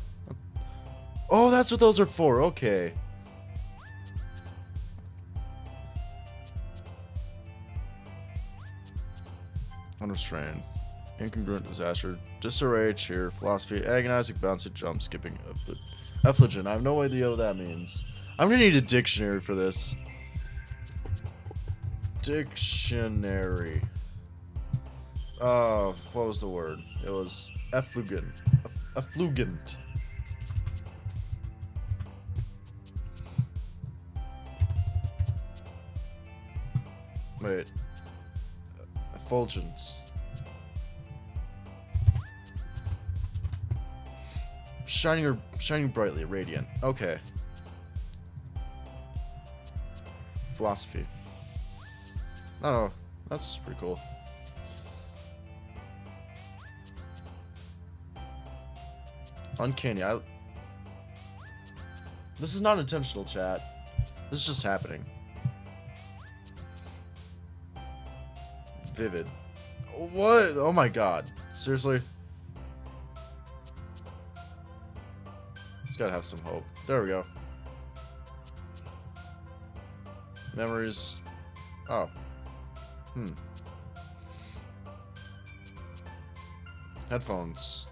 Oh, that's what those are for. Okay. Unrestrained. Incongruent disaster. Disarray, cheer, philosophy, agonizing, bouncing, jump, skipping, effulgent. I have no idea what that means. I'm gonna need a dictionary for this. Dictionary. What was the word? It was effulgent. Effulgent. Wait. Fulgence. Shining brightly, radiant. Okay. Philosophy. Oh, that's pretty cool. Uncanny. This is not intentional, chat. This is just happening. Vivid. What? Oh my god. Seriously? It's gotta have some hope. There we go. Memories. Oh. Headphones.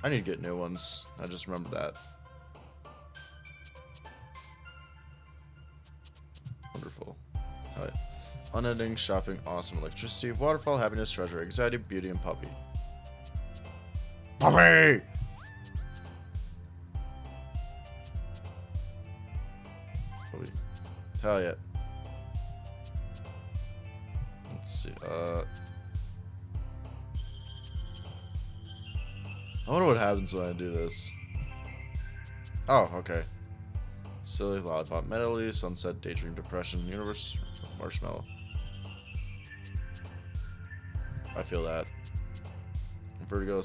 I need to get new ones. I just remembered that. Wonderful. Alright. Unending shopping, awesome electricity, waterfall, happiness, treasure, anxiety, beauty, and puppy. Puppy! Puppy. Hell yeah. Let's see. I wonder what happens when I do this. Oh, okay. Silly, lollipop, medley, sunset, daydream, depression, universe, marshmallow. I feel that. Vertigo,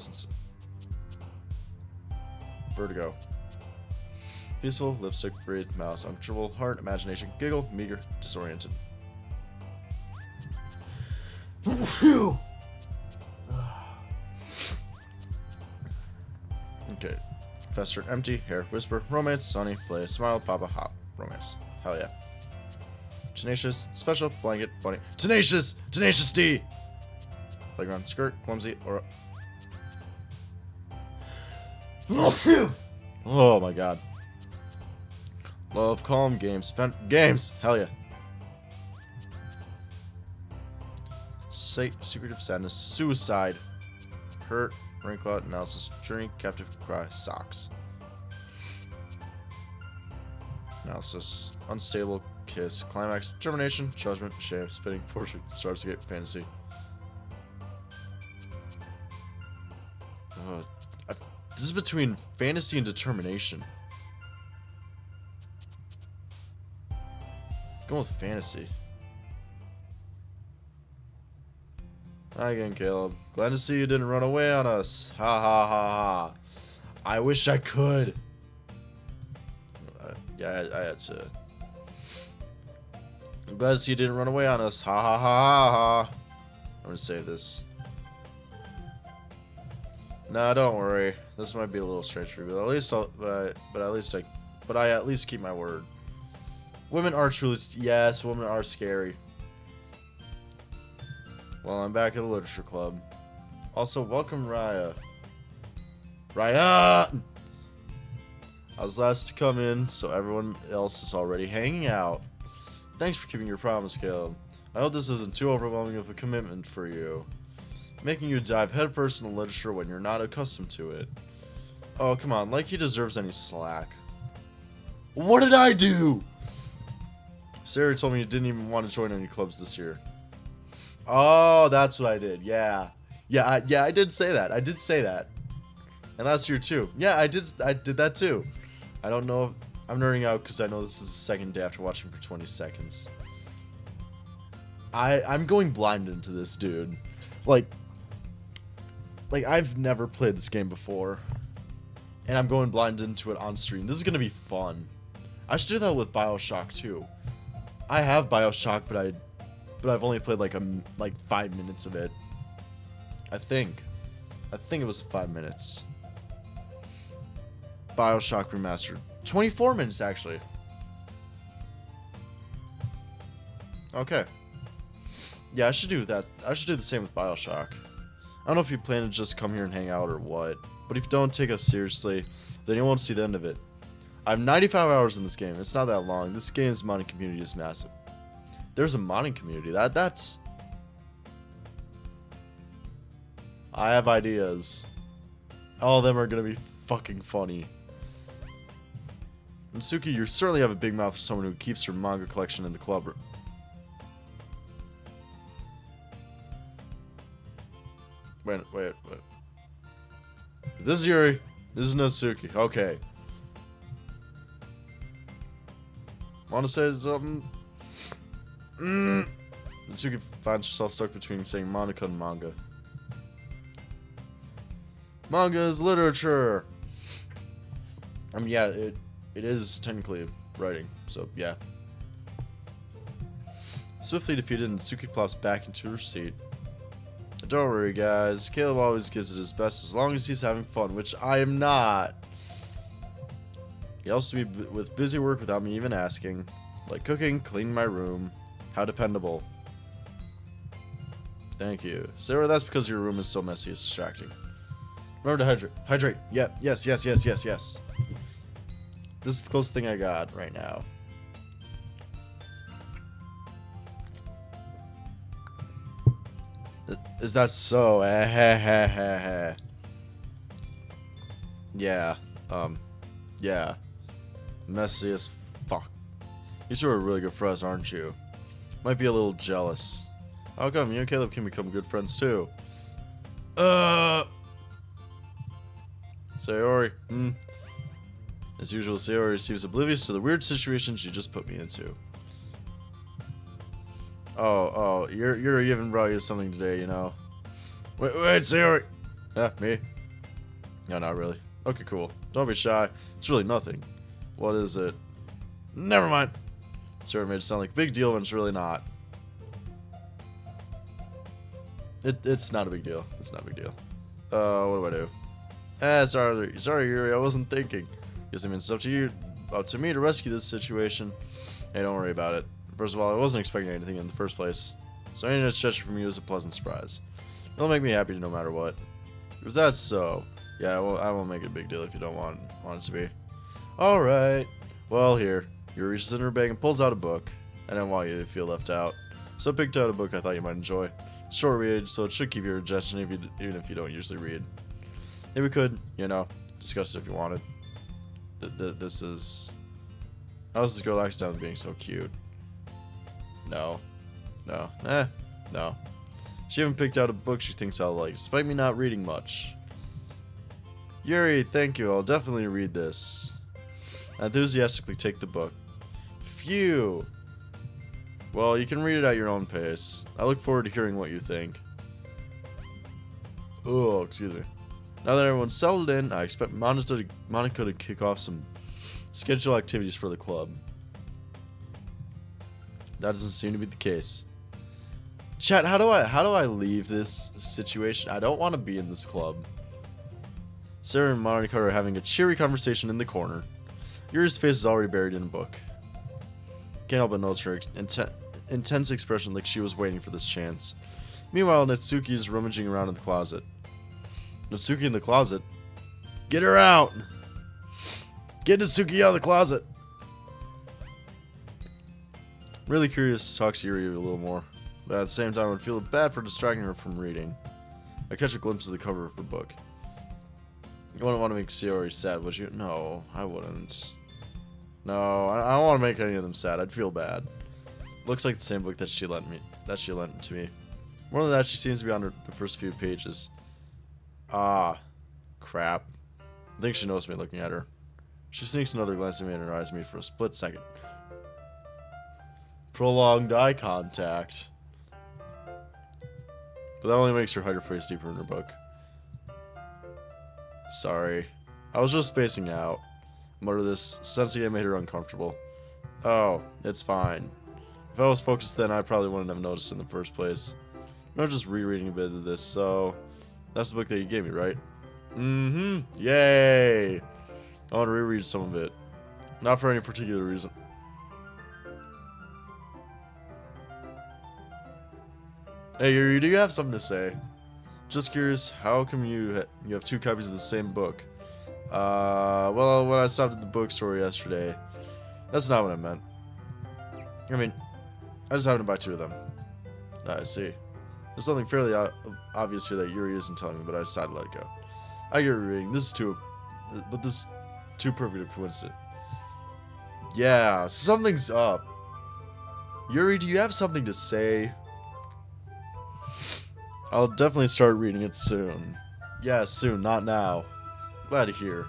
vertigo. Peaceful, lipstick, breathe, mouse, uncomfortable, heart, imagination, giggle, meager, disoriented. Okay. Fester, empty, hair, whisper, romance, sunny, play, smile, papa, hop, romance. Hell yeah. Tenacious, special, blanket, bunny. Tenacious! Tenacious D! Playground, skirt, clumsy, or... Oh my god. Love, calm, games, games! Hell yeah. Secretive sadness, suicide, hurt, wrinkle out, analysis, journey, captive, cry, socks. Analysis, unstable, kiss, climax, termination, judgment, shame, spitting, portrait, starscape, fantasy. This is between fantasy and determination. Going with fantasy. Hi again, Caleb. Glad to see you didn't run away on us. Ha ha ha ha. I wish I could. Yeah, I had to. I'm glad to see you didn't run away on us. Ha ha ha ha ha. I'm gonna save this. Nah, don't worry. This might be a little strange for you, but at least I at least keep my word. Women are truly, yes, women are scary. Well, I'm back at the literature club. Also, welcome Raya. Raya! I was last to come in, so everyone else is already hanging out. Thanks for keeping your promise, Caleb. I hope this isn't too overwhelming of a commitment for you. Making you dive headfirst in literature when you're not accustomed to it. Oh, come on, like he deserves any slack. What did I do? Sarah told me you didn't even want to join any clubs this year. Oh, that's what I did. Yeah. I did say that. I did say that. And last year too. Yeah, I did that too. I don't know if I'm nerding out because I know this is the second day after watching for 20 seconds. I'm going blind into this, dude. Like I've never played this game before. And I'm going blind into it on stream. This is gonna be fun. I should do that with BioShock too. I have BioShock, but I've only played like 5 minutes of it. I think it was 5 minutes. BioShock Remastered. 24 minutes actually. Okay. Yeah, I should do that. I should do the same with BioShock. I don't know if you plan to just come here and hang out or what, but if you don't take us seriously, then you won't see the end of it. I have 95 hours in this game. It's not that long. This game's modding community is massive. There's a modding community. That's... I have ideas. All of them are gonna be fucking funny. And Suki, you certainly have a big mouth for someone who keeps her manga collection in the club. Wait. This is Yuri. This is Natsuki. Okay. Want to say something? Natsuki finds herself stuck between saying Monica and manga. Manga is literature. I mean, yeah, it is technically writing, so yeah. Swiftly defeated, Natsuki plops back into her seat. Don't worry, guys. Caleb always gives it his best as long as he's having fun, which I am not. He helps me with busy work without me even asking, like cooking, cleaning my room. How dependable. Thank you. Sarah, that's because your room is so messy, it's distracting. Remember to hydrate. Hydrate. Yep. Yes. This is the closest thing I got right now. Is that so? Yeah. Yeah. Messy as fuck. You two are really good friends, aren't you? Might be a little jealous. How come? You and Caleb can become good friends too. Sayori. As usual, Sayori seems oblivious to the weird situation she just put me into. Oh, you're even brought you something today, you know. Wait, Sayori. Yeah, me? No, not really. Okay, cool. Don't be shy. It's really nothing. What is it? Never mind. Sayori made it sound like a big deal when it's really not. It's not a big deal. It's not a big deal. What do I do? Sorry, Yuri. I wasn't thinking. Guess I mean it's up to me to rescue this situation. Hey, don't worry about it. First of all, I wasn't expecting anything in the first place, so any gesture from you is a pleasant surprise. It'll make me happy no matter what. Is that so? Yeah, I won't make it a big deal if you don't want it to be. All right. Well, here. Yuri reaches in her bag and pulls out a book. I didn't want you to feel left out, so I picked out a book I thought you might enjoy. It's short read, so it should keep your attention even if you don't usually read. Maybe we could, you know, discuss it if you wanted. This is... How's this girl accidentally being so cute? No. She even picked out a book she thinks I'll like, despite me not reading much. Yuri, thank you. I'll definitely read this. I enthusiastically take the book. Phew. Well, you can read it at your own pace. I look forward to hearing what you think. Oh, excuse me. Now that everyone's settled in, I expect Monica to kick off some scheduled activities for the club. That doesn't seem to be the case. Chat, how do I leave this situation? I don't want to be in this club. Sarah and Monica are having a cheery conversation in the corner. Yuri's face is already buried in a book. Can't help but notice her intense expression like she was waiting for this chance. Meanwhile, Natsuki is rummaging around in the closet. Natsuki in the closet? Get her out! Get Natsuki out of the closet! Really curious to talk to Yuri a little more, but at the same time I would feel bad for distracting her from reading. I catch a glimpse of the cover of her book. You wouldn't want to make Sayori sad, would you? No, I wouldn't. No, I don't want to make any of them sad. I'd feel bad. Looks like the same book that she lent to me. More than that, she seems to be on the first few pages. Ah, crap. I think she noticed me looking at her. She sneaks another glance at me and her eyes meet for a split second. Prolonged eye contact. But that only makes her hide her face deeper in her book. Sorry. I was just spacing out. Mutter this, sensing it made her uncomfortable. Oh, it's fine. If I was focused then, I probably wouldn't have noticed in the first place. I'm just rereading a bit of this, so... That's the book that you gave me, right? Mm-hmm. Yay! I want to reread some of it. Not for any particular reason. Hey, Yuri, do you have something to say? Just curious, how come you have two copies of the same book? Well, when I stopped at the bookstore yesterday, that's not what I meant. I mean, I just happened to buy two of them. I see. There's something fairly obvious here that Yuri isn't telling me, but I decided to let it go. I get reading. This is too perfect a coincidence. Yeah, something's up. Yuri, do you have something to say? I'll definitely start reading it soon. Yeah, soon, not now. Glad to hear.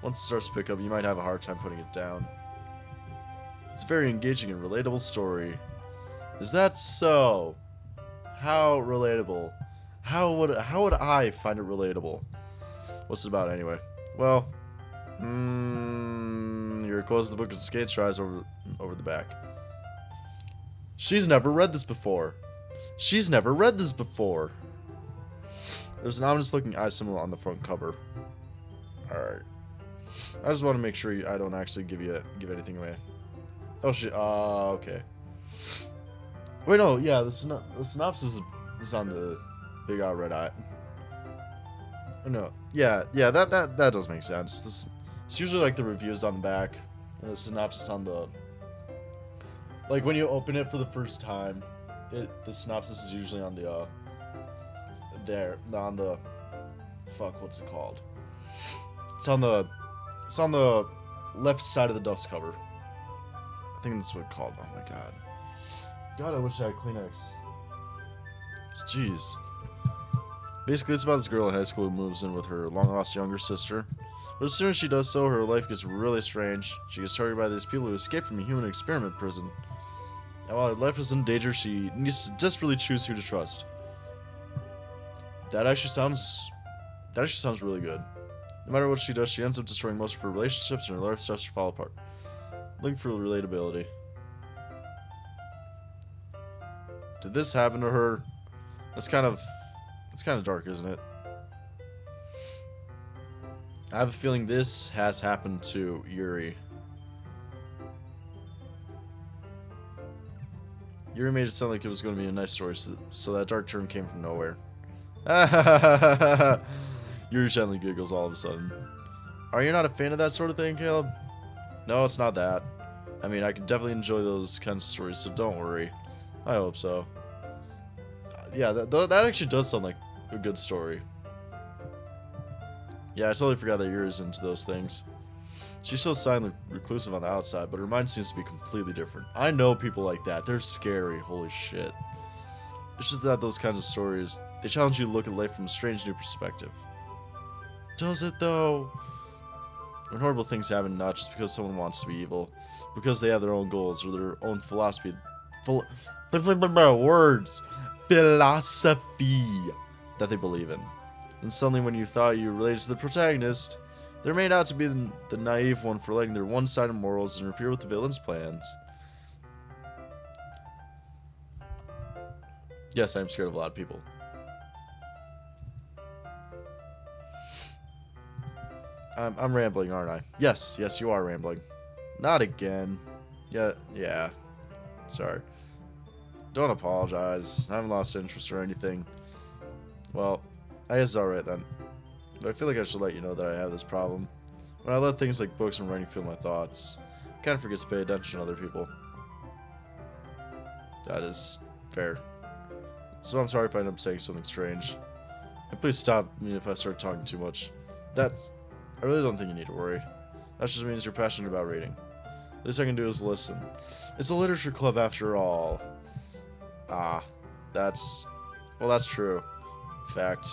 Once it starts to pick up, you might have a hard time putting it down. It's a very engaging and relatable story. Is that so? How relatable? How would I find it relatable? What's it about anyway? Well, you're close to the book and skates your eyes over the back. She's never read this before. She's never read this before. There's an ominous looking eye symbol on the front cover. Alright. I just want to make sure I don't actually give anything away. Oh shit, okay. Wait, no, yeah, the synopsis is on the big red eye. Oh, no, yeah, that does make sense. It's usually like the reviews on the back, and the synopsis on the... Like, when you open it for the first time, the synopsis is usually on the, on the... Fuck, what's it called? It's on the left side of the dust cover. I think that's what it's called. Oh my god. God, I wish I had Kleenex. Jeez. Basically, it's about this girl in high school who moves in with her long-lost younger sister. But as soon as she does so, her life gets really strange. She gets targeted by these people who escaped from a human experiment prison. And while her life is in danger, she needs to desperately choose who to trust. That actually sounds really good. No matter what she does, she ends up destroying most of her relationships and her life starts to fall apart. Looking for relatability. Did this happen to her? It's kind of dark, isn't it? I have a feeling this has happened to Yuri. Yuri made it sound like it was going to be a nice story, so that dark turn came from nowhere. Yuri gently giggles all of a sudden. Are you not a fan of that sort of thing, Caleb? No, it's not that. I mean, I can definitely enjoy those kinds of stories, so don't worry. I hope so. Yeah, that actually does sound like a good story. Yeah, I totally forgot that Yuri's into those things. She's so silent and reclusive on the outside, but her mind seems to be completely different. I know people like that. They're scary. Holy shit. It's just that those kinds of stories, they challenge you to look at life from a strange new perspective. Does it, though? When horrible things happen, not just because someone wants to be evil, because they have their own goals or their own philosophy. Words. Philosophy that they believe in. And suddenly when you thought you related to the protagonist, they're made out to be the naive one for letting their one-sided morals interfere with the villain's plans. Yes, I'm scared of a lot of people. I'm rambling, aren't I? Yes, you are rambling. Not again. Yeah. Sorry. Don't apologize. I haven't lost interest or anything. Well, I guess it's alright then. But I feel like I should let you know that I have this problem. When I let things like books and writing fill my thoughts, I kind of forget to pay attention to other people. That is fair. So I'm sorry if I end up saying something strange. And please stop me if I start talking too much. I really don't think you need to worry. That just means you're passionate about reading. The least I can do is listen. It's a literature club after all. That's true. In fact,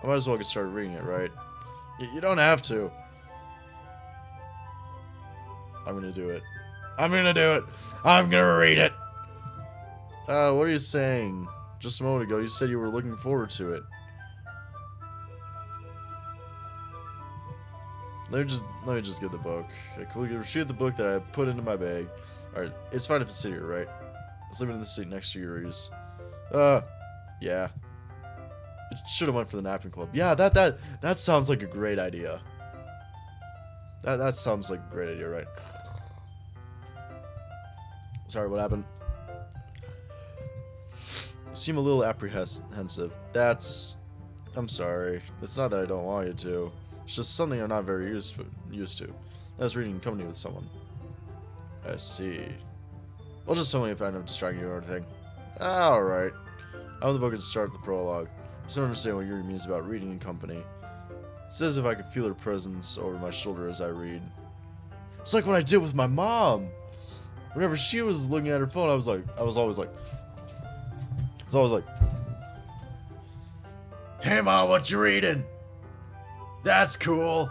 I might as well get started reading it, right? You don't have to. I'm gonna do it. I'm gonna read it! What are you saying? Just a moment ago, you said you were looking forward to it. Let me just get the book. Okay, cool. You retrieve the book that I put into my bag. Alright, it's fine if it's here, right? Let's leave it in the seat next to Yuri's. Yeah. It should have went for the napkin club. Yeah, that sounds like a great idea. That sounds like a great idea, right? Sorry, what happened? You seem a little apprehensive. I'm sorry. It's not that I don't want you to. It's just something I'm not very used to. That's reading in company with someone. I see. Well, just tell me if I end up distracting you or anything. Alright. I'm the book and start the prologue. I still don't understand what Yuri means about reading in company. It says if I could feel her presence over my shoulder as I read. It's like what I did with my mom. Whenever she was looking at her phone, I was always like, Hey Mom, what you reading? That's cool.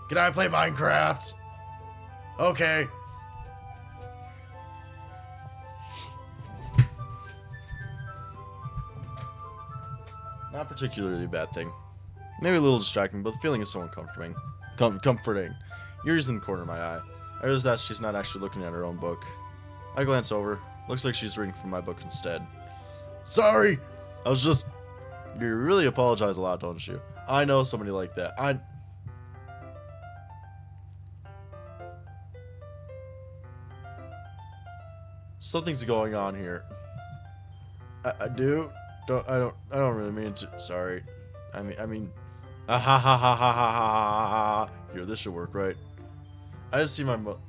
Can I play Minecraft? Okay. Not particularly a bad thing. Maybe a little distracting, but the feeling is somewhat comforting. Comforting. Yuri's in the corner of my eye. I realize that she's not actually looking at her own book. I glance over. Looks like she's reading from my book instead. Sorry! I was just... You really apologize a lot, don't you? I know somebody like that. Something's going on here. I do. I don't really mean to. Sorry. I mean. Ah ha ha ha ha ha ha. Here, this should work, right? I have seen my mother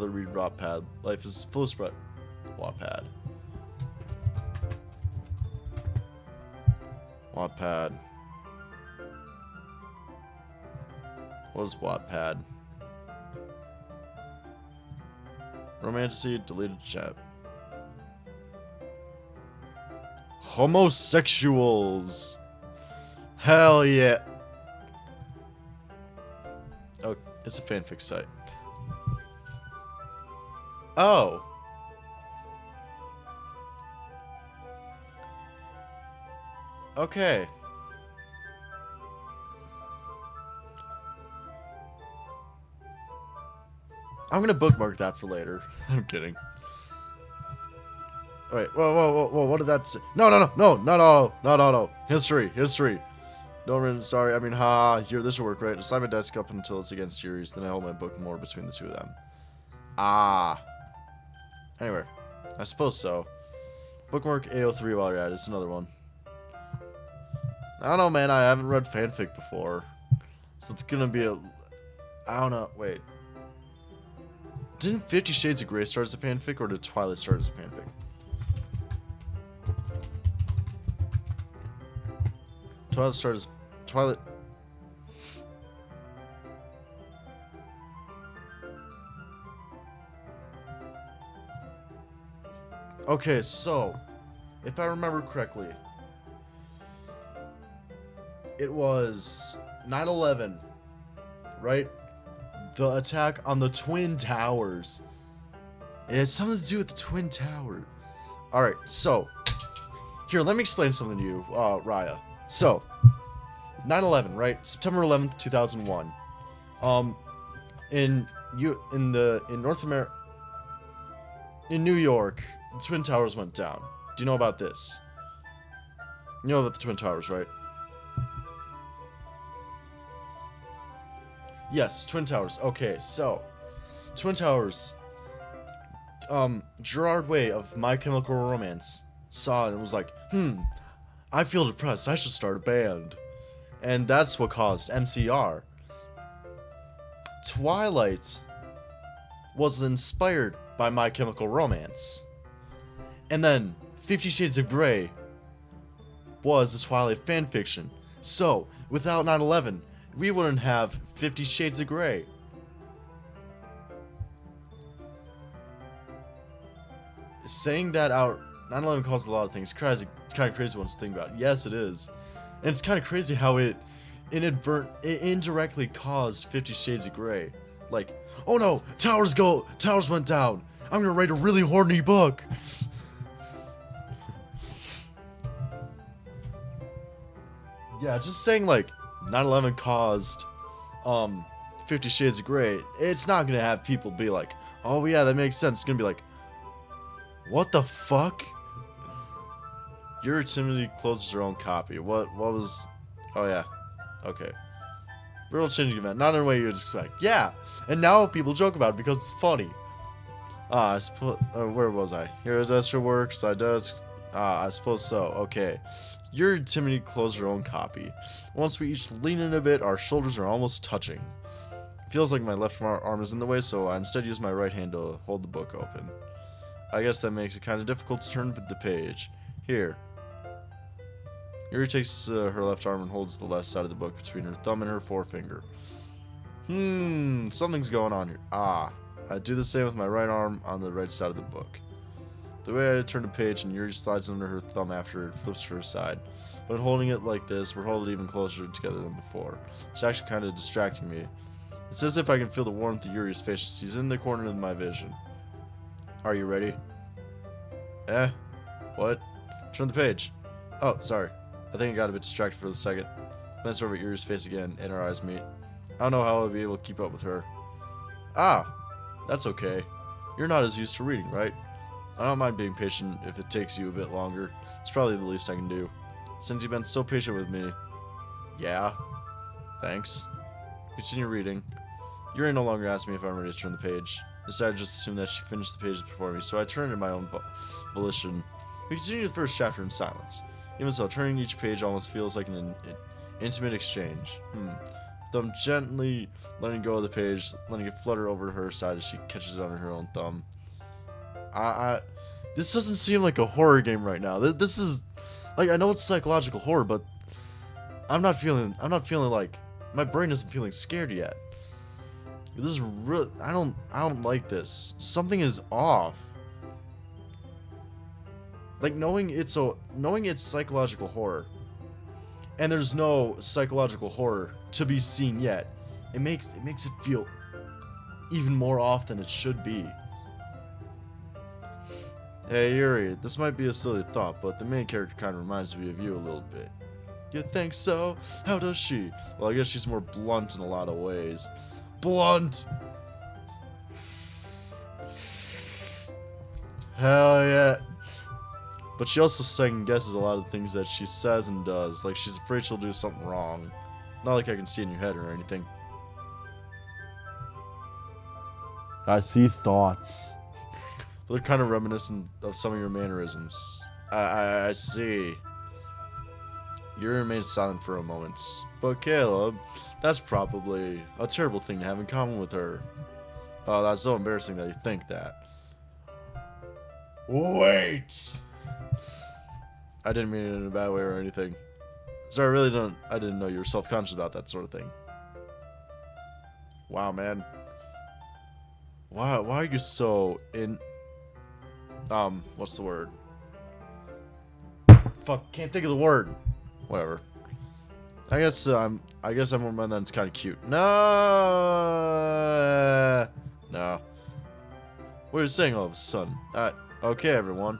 read Wattpad. Life is full of spread. Wattpad. Wattpad. What is Wattpad? Romantasy, deleted chat. Homosexuals. Hell yeah. Oh, it's a fanfic site. Oh. Okay. I'm gonna bookmark that for later. I'm kidding. Wait, whoa, what did that say? No, not auto. History. Sorry, I mean, here, this will work, right? I slide my desk up until it's against Yuri's, then I hold my book more between the two of them. Anyway, I suppose so. Bookmark AO3 while you're at it, it's another one. I don't know, man, I haven't read fanfic before. So it's gonna be I don't know, wait. Didn't 50 Shades of Grey start as a fanfic, or did Twilight start as a fanfic? Twilight started as... Twilight... Okay, so... If I remember correctly... It was... 9/11. Right? The attack on the Twin Towers. It has something to do with the Twin Tower. Alright, so... Here, let me explain something to you, Raya. So, 9/11, right? September 11th, 2001. In North America, in New York, the Twin Towers went down. Do you know about this? You know about the Twin Towers, right? Yes, Twin Towers. Okay, so Twin Towers. Gerard Way of My Chemical Romance saw it and was like, I feel depressed, I should start a band. And that's what caused MCR. Twilight was inspired by My Chemical Romance. And then 50 Shades of Grey was a Twilight fanfiction. So, without 9/11, we wouldn't have 50 Shades of Grey. Saying that out, 9/11 caused a lot of things. It's kind of crazy once to think about. Yes, it is. And it's kind of crazy how it indirectly caused 50 Shades of Grey. Like, oh no, towers went down. I'm gonna write a really horny book. Yeah, just saying like 9/11 caused 50 Shades of Grey. It's not gonna have people be like, oh yeah, that makes sense. It's gonna be like, what the fuck? Your timidity closes her own copy. What was... Oh, yeah. Okay. Real changing event. Not in a way you'd expect. Yeah. And now people joke about it because it's funny. I suppose... where was I? Your industrial works. I suppose so. Okay. Your timidity closes her own copy. Once we each lean in a bit, our shoulders are almost touching. Feels like my left arm is in the way, so I instead use my right hand to hold the book open. I guess that makes it kind of difficult to turn the page. Here. Yuri takes her left arm and holds the left side of the book between her thumb and her forefinger. Something's going on here. I do the same with my right arm on the right side of the book. The way I turn the page and Yuri slides under her thumb after it flips to her side. When holding it like this, we're holding it even closer together than before. It's actually kind of distracting me. It's as if I can feel the warmth of Yuri's face as he's in the corner of my vision. Are you ready? What? Turn the page. Oh, sorry. I think I got a bit distracted for a second. Glance over at Yuri's face again, and our eyes meet. I don't know how I'll be able to keep up with her. Ah, that's okay. You're not as used to reading, right? I don't mind being patient if it takes you a bit longer. It's probably the least I can do. Since you've been so patient with me. Yeah. Thanks. Continue reading. Yuri no longer asked me if I'm ready to turn the page. Instead, I just assumed that she finished the pages before me, so I turned in my own volition. We continue the first chapter in silence. Even so, turning each page almost feels like an intimate exchange. Thumb gently letting go of the page, letting it flutter over to her side as she catches it under her own thumb. This doesn't seem like a horror game right now. This is, like, I know it's psychological horror, but I'm not feeling like, my brain isn't feeling scared yet. This is real. I don't like this. Something is off. Like, knowing it's psychological horror, and there's no psychological horror to be seen yet, it makes it feel even more off than it should be. Hey Yuri, this might be a silly thought, but the main character kind of reminds me of you a little bit. You think so? How does she? Well, I guess she's more blunt in a lot of ways. Blunt! Hell yeah. But she also second guesses a lot of the things that she says and does. Like, she's afraid she'll do something wrong. Not like I can see in your head or anything. I see thoughts. But they're kind of reminiscent of some of your mannerisms. I see. Yuri remains silent for a moment. But Caleb, that's probably a terrible thing to have in common with her. Oh, that's so embarrassing that you think that. Wait! I didn't mean it in a bad way or anything. Sorry, I didn't know you were self-conscious about that sort of thing. Wow, man. Why are you so what's the word? Fuck, can't think of the word. Whatever. I guess I'm more than that's kind of cute. No. What are you saying all of a sudden? Okay, everyone.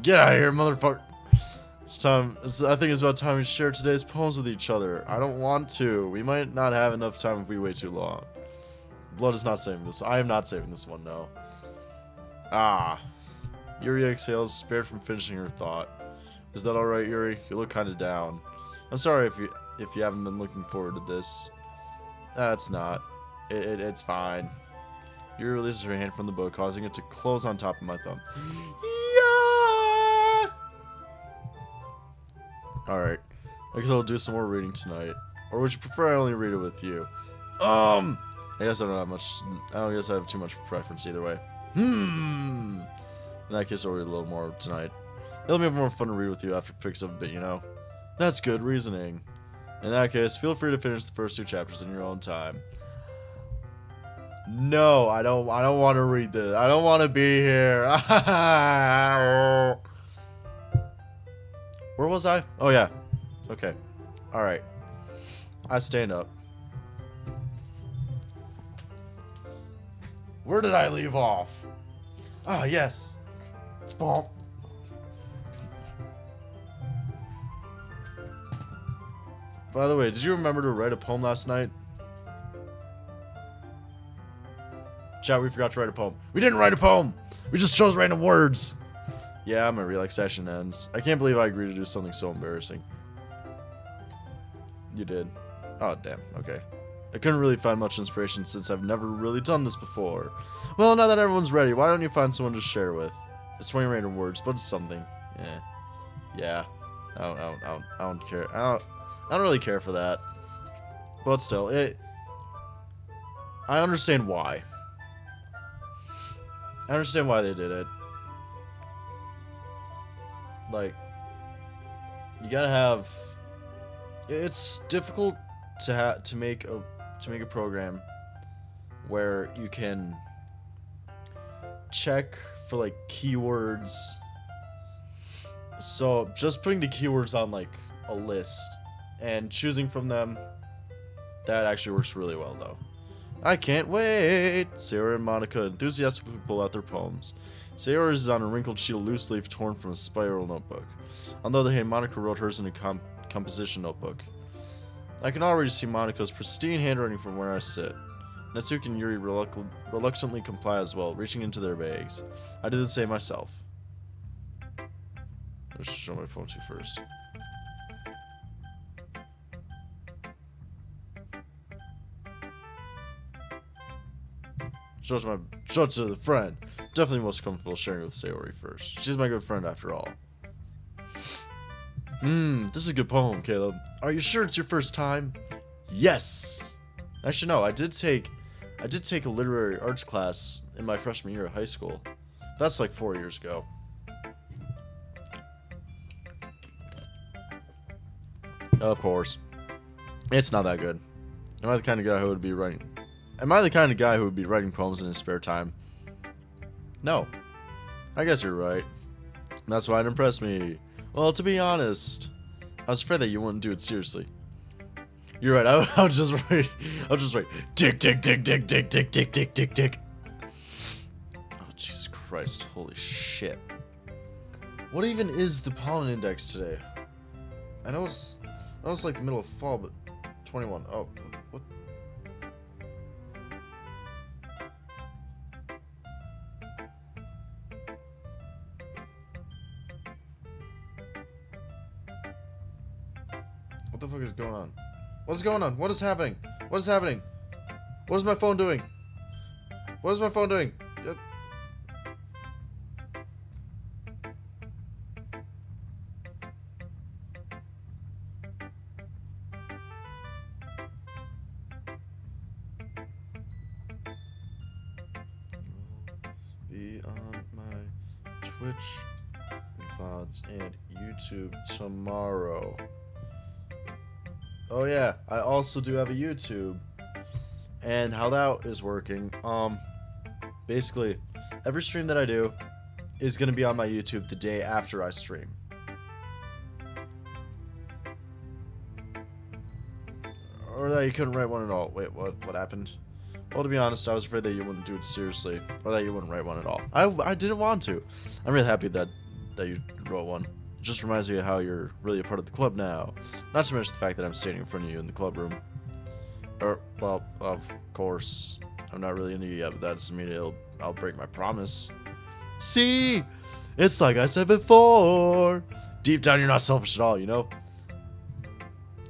Get out of here, motherfucker. It's time. I think it's about time we share today's poems with each other. I don't want to. We might not have enough time if we wait too long. Blood is not saving this. I am not saving this one, no. Yuri exhales, spared from finishing her thought. Is that alright, Yuri? You look kind of down. I'm sorry if you haven't been looking forward to this. It's not. It's fine. Yuri releases her hand from the book, causing it to close on top of my thumb. Yeah! Alright. I guess I'll do some more reading tonight. Or would you prefer I only read it with you? I guess I don't have much. I don't guess I have too much preference either way. In that case, I'll read a little more tonight. It'll be more fun to read with you after it picks up a bit, you know? That's good reasoning. In that case, feel free to finish the first 2 chapters in your own time. No, I don't want to read this. I don't want to be here. Where was I? Oh, yeah. Okay. Alright. I stand up. Where did I leave off? Ah, yes. Bonk. By the way, did you remember to write a poem last night? Chat, we forgot to write a poem. We didn't write a poem! We just chose random words! Yeah, my relaxation ends. I can't believe I agreed to do something so embarrassing. You did. Oh, damn. Okay. I couldn't really find much inspiration since I've never really done this before. Well, now that everyone's ready, why don't you find someone to share with? It's 20 random words, but it's something. Yeah. I don't care. I don't really care for that. But still, I understand why. I understand why they did it. Like, you gotta have. It's difficult to make a program where you can check for like keywords. So just putting the keywords on like a list and choosing from them. That actually works really well, though. I can't wait! Sayori and Monica enthusiastically pull out their poems. Sayori's is on a wrinkled sheet of loose leaf torn from a spiral notebook. On the other hand, Monica wrote hers in a composition notebook. I can already see Monica's pristine handwriting from where I sit. Natsuki and Yuri reluctantly comply as well, reaching into their bags. I did the same myself. I should show my poem to you first. Show it to the friend. Definitely most comfortable sharing with Sayori first. She's my good friend after all. This is a good poem, Caleb. Are you sure it's your first time? Yes! Actually, no, I did take a literary arts class in my freshman year of high school. That's like 4 years ago. Of course. It's not that good. Am I the kind of guy who would be writing poems in his spare time? No. I guess you're right. That's why it impressed me. Well, to be honest, I was afraid that you wouldn't do it seriously. You're right. I'll just write. Tick, tick, tick, tick, tick, tick, tick, tick, tick, tick. Oh, Jesus Christ! Holy shit! What even is the pollen index today? I know it's like the middle of fall, but 21. Oh, what? What the fuck is going on? What is going on? What is happening? What is happening? What is my phone doing? What is my phone doing? Be on my Twitch VODs and YouTube tomorrow. Oh yeah, I also do have a YouTube. And how that is working, basically, every stream that I do is going to be on my YouTube the day after I stream. Or that you couldn't write one at all. Wait, what happened? Well, to be honest, I was afraid that you wouldn't do it seriously, or that you wouldn't write one at all. I didn't want to. I'm really happy that you wrote one. It just reminds me of how you're really a part of the club now. Not to mention the fact that I'm standing in front of you in the club room. Or, well, of course, I'm not really into you yet, but that doesn't mean I'll break my promise. See? It's like I said before. Deep down, you're not selfish at all, you know?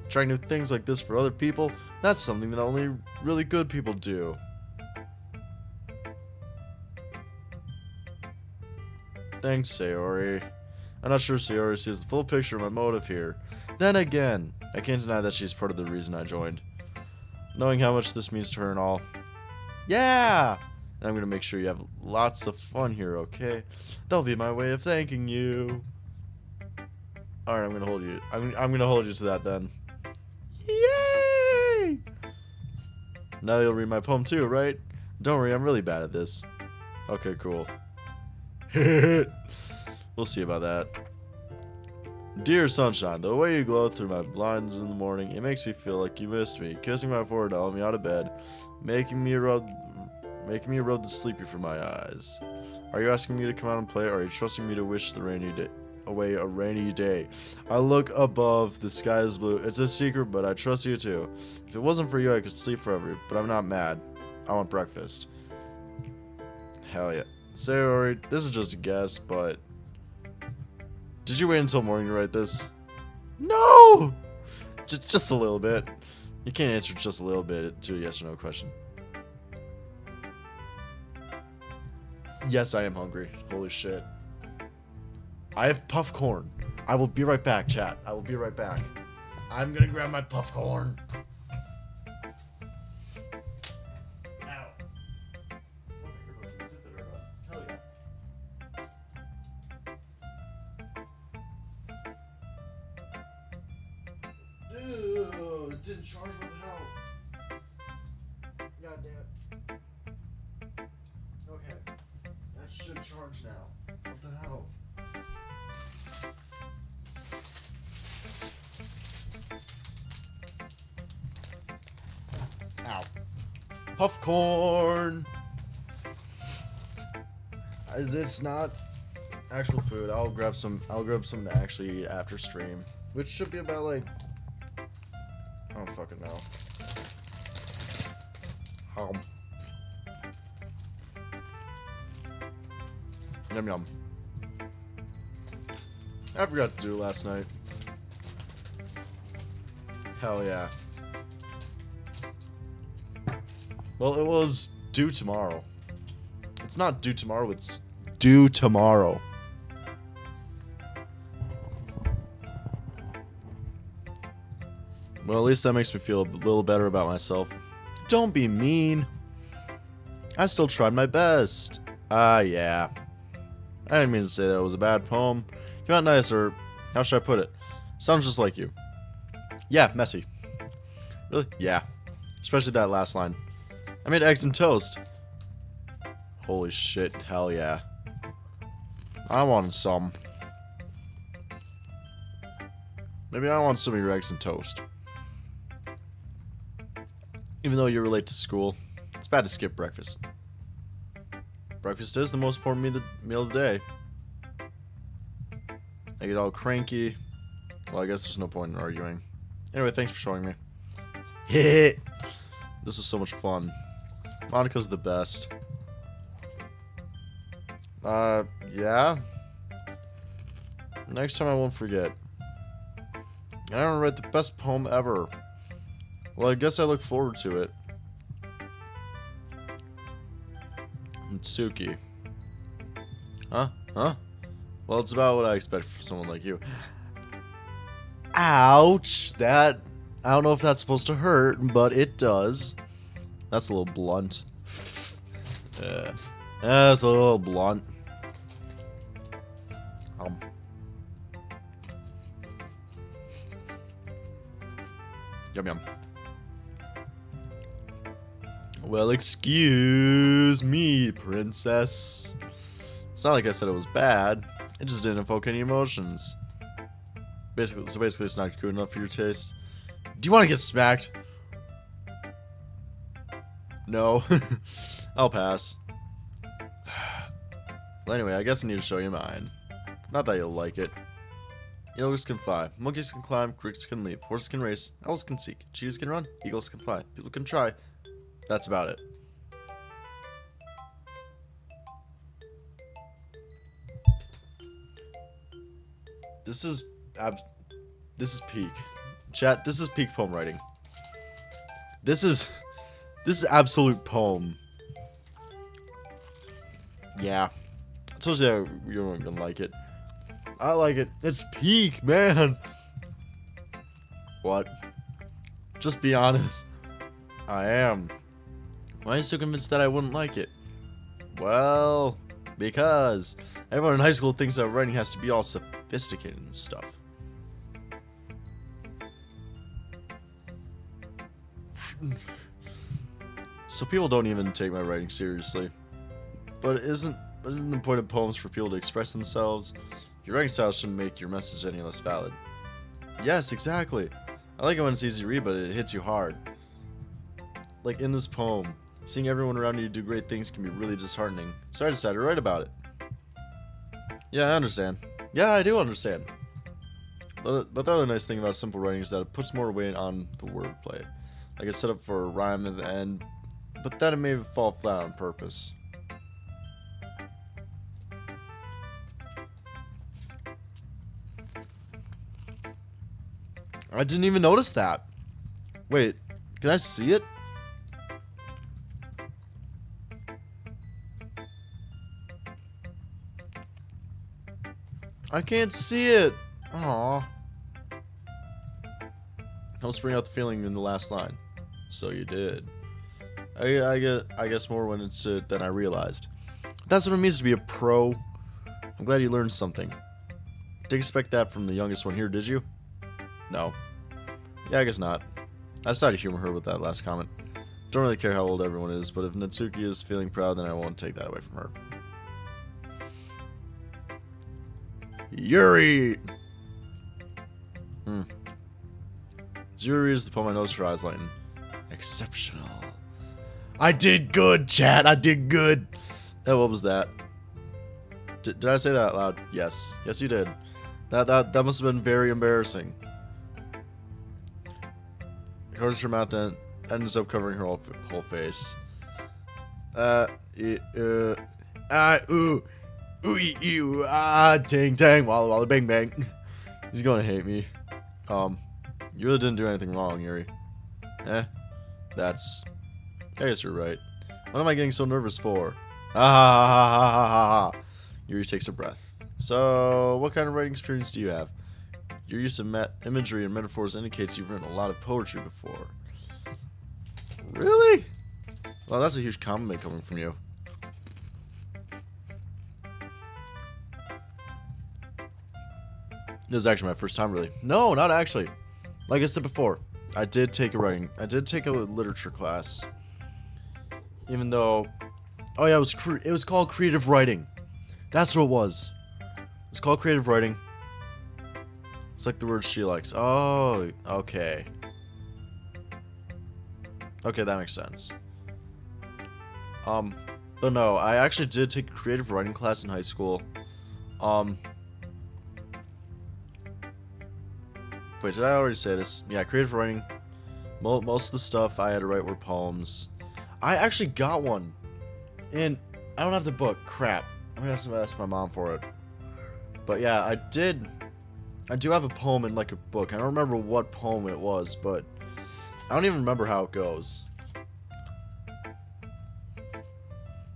Trying new things like this for other people, that's something that only really good people do. Thanks, Sayori. I'm not sure Sayori sees the full picture of my motive here. Then again, I can't deny that she's part of the reason I joined. Knowing how much this means to her and all. Yeah! And I'm gonna make sure you have lots of fun here, okay? That'll be my way of thanking you. Alright, I'm gonna hold you. I'm gonna hold you to that then. Yay! Now you'll read my poem too, right? Don't worry, I'm really bad at this. Okay, cool. We'll see about that. Dear sunshine, the way you glow through my blinds in the morning, it makes me feel like you missed me. Kissing my forehead, helping me out of bed, making me rub the sleepy from my eyes. Are you asking me to come out and play, or are you trusting me to wish the away a rainy day? I look above, the sky is blue. It's a secret, but I trust you too. If it wasn't for you, I could sleep forever, but I'm not mad. I want breakfast. Hell yeah. Sayori, this is just a guess, but did you wait until morning to write this? No! Just a little bit. You can't answer just a little bit to a yes or no question. Yes, I am hungry. Holy shit. I have puff corn. I will be right back, chat. I will be right back. I'm gonna grab my puff corn. Ew, it didn't charge. What the hell? God damn. Okay. That should charge now. What the hell? Ow. Puffcorn. It's not actual food. I'll grab some to actually eat after stream, which should be about like, I don't fucking know. Yum yum. I forgot to do it last night. Hell yeah. Well, it was due tomorrow. It's not due tomorrow, it's due tomorrow. Well, at least that makes me feel a little better about myself. Don't be mean. I still tried my best. Yeah. I didn't mean to say that it was a bad poem. Came out nice, or how should I put it? Sounds just like you. Yeah, messy. Really? Yeah. Especially that last line. I made eggs and toast. Holy shit, hell yeah. I wanted some. Maybe I want some of your eggs and toast. Even though you're late to school, it's bad to skip breakfast. Breakfast is the most important meal of the day. I get all cranky. Well, I guess there's no point in arguing. Anyway, thanks for showing me. This was so much fun. Monica's the best. Yeah? Next time I won't forget. I don't write the best poem ever. Well, I guess I look forward to it. Mitsuki. Huh? Well, it's about what I expect from someone like you. Ouch! That... I don't know if that's supposed to hurt, but it does. That's a little blunt. That's a little blunt. Yum yum. Well, excuse me, princess. It's not like I said it was bad. It just didn't evoke any emotions. Basically, it's not good enough for your taste. Do you want to get smacked? No. I'll pass. Well, anyway, I guess I need to show you mine. Not that you'll like it. Eagles can fly, monkeys can climb, crickets can leap, horses can race, owls can seek, cheetahs can run, eagles can fly, people can try. That's about it. This is peak. Chat, this is peak poem writing. This is absolute poem. Yeah. I told you you weren't gonna like it. I like it. It's peak, man. What? Just be honest. I am. Why are you so convinced that I wouldn't like it? Well, because everyone in high school thinks that writing has to be all sophisticated and stuff. So people don't even take my writing seriously. But isn't the point of poems for people to express themselves? Your writing style shouldn't make your message any less valid. Yes, exactly. I like it when it's easy to read, but it hits you hard. Like in this poem, seeing everyone around you do great things can be really disheartening, so I decided to write about it. Yeah, I understand. Yeah, I do understand. But the other nice thing about simple writing is that it puts more weight on the wordplay. Like it's set up for a rhyme at the end, but then it may fall flat on purpose. I didn't even notice that. Wait, can I see it? I can't see it. Aww. Don't bring out the feeling in the last line. So you did. I guess more when it's than I realized. That's what it means to be a pro. I'm glad you learned something. Didn't expect that from the youngest one here, did you? No. Yeah, I guess not. I decided to humor her with that last comment. Don't really care how old everyone is, but if Natsuki is feeling proud, then I won't take that away from her. Yuri! Yuri is the poem I noticed her eyes lighten. Exceptional. I did good, chat. I did good. Oh, what was that? Did I say that out loud? Yes. Yes, you did. That must have been very embarrassing. Covers her mouth and ends up covering her whole face. Ting tang, walla walla bang bang. He's gonna hate me. You really didn't do anything wrong, Yuri. That's... I guess you're right. What am I getting so nervous for? Yuri takes a breath. So, what kind of writing experience do you have? Your use of imagery and metaphors indicates you've written a lot of poetry before. Really? Well, that's a huge compliment coming from you. This is actually my first time, really. No, not actually. Like I said before, I did take a literature class. Even though, oh yeah, it was called creative writing. That's what it was. It's called creative writing. It's like the word she likes. Oh, okay. Okay, that makes sense. But no, I actually did take a creative writing class in high school. Wait, did I already say this? Yeah, creative writing. Most of the stuff I had to write were poems. I actually got one. And I don't have the book. Crap. I'm gonna have to ask my mom for it. But yeah, I do have a poem in like a book. I don't remember what poem it was, but I don't even remember how it goes.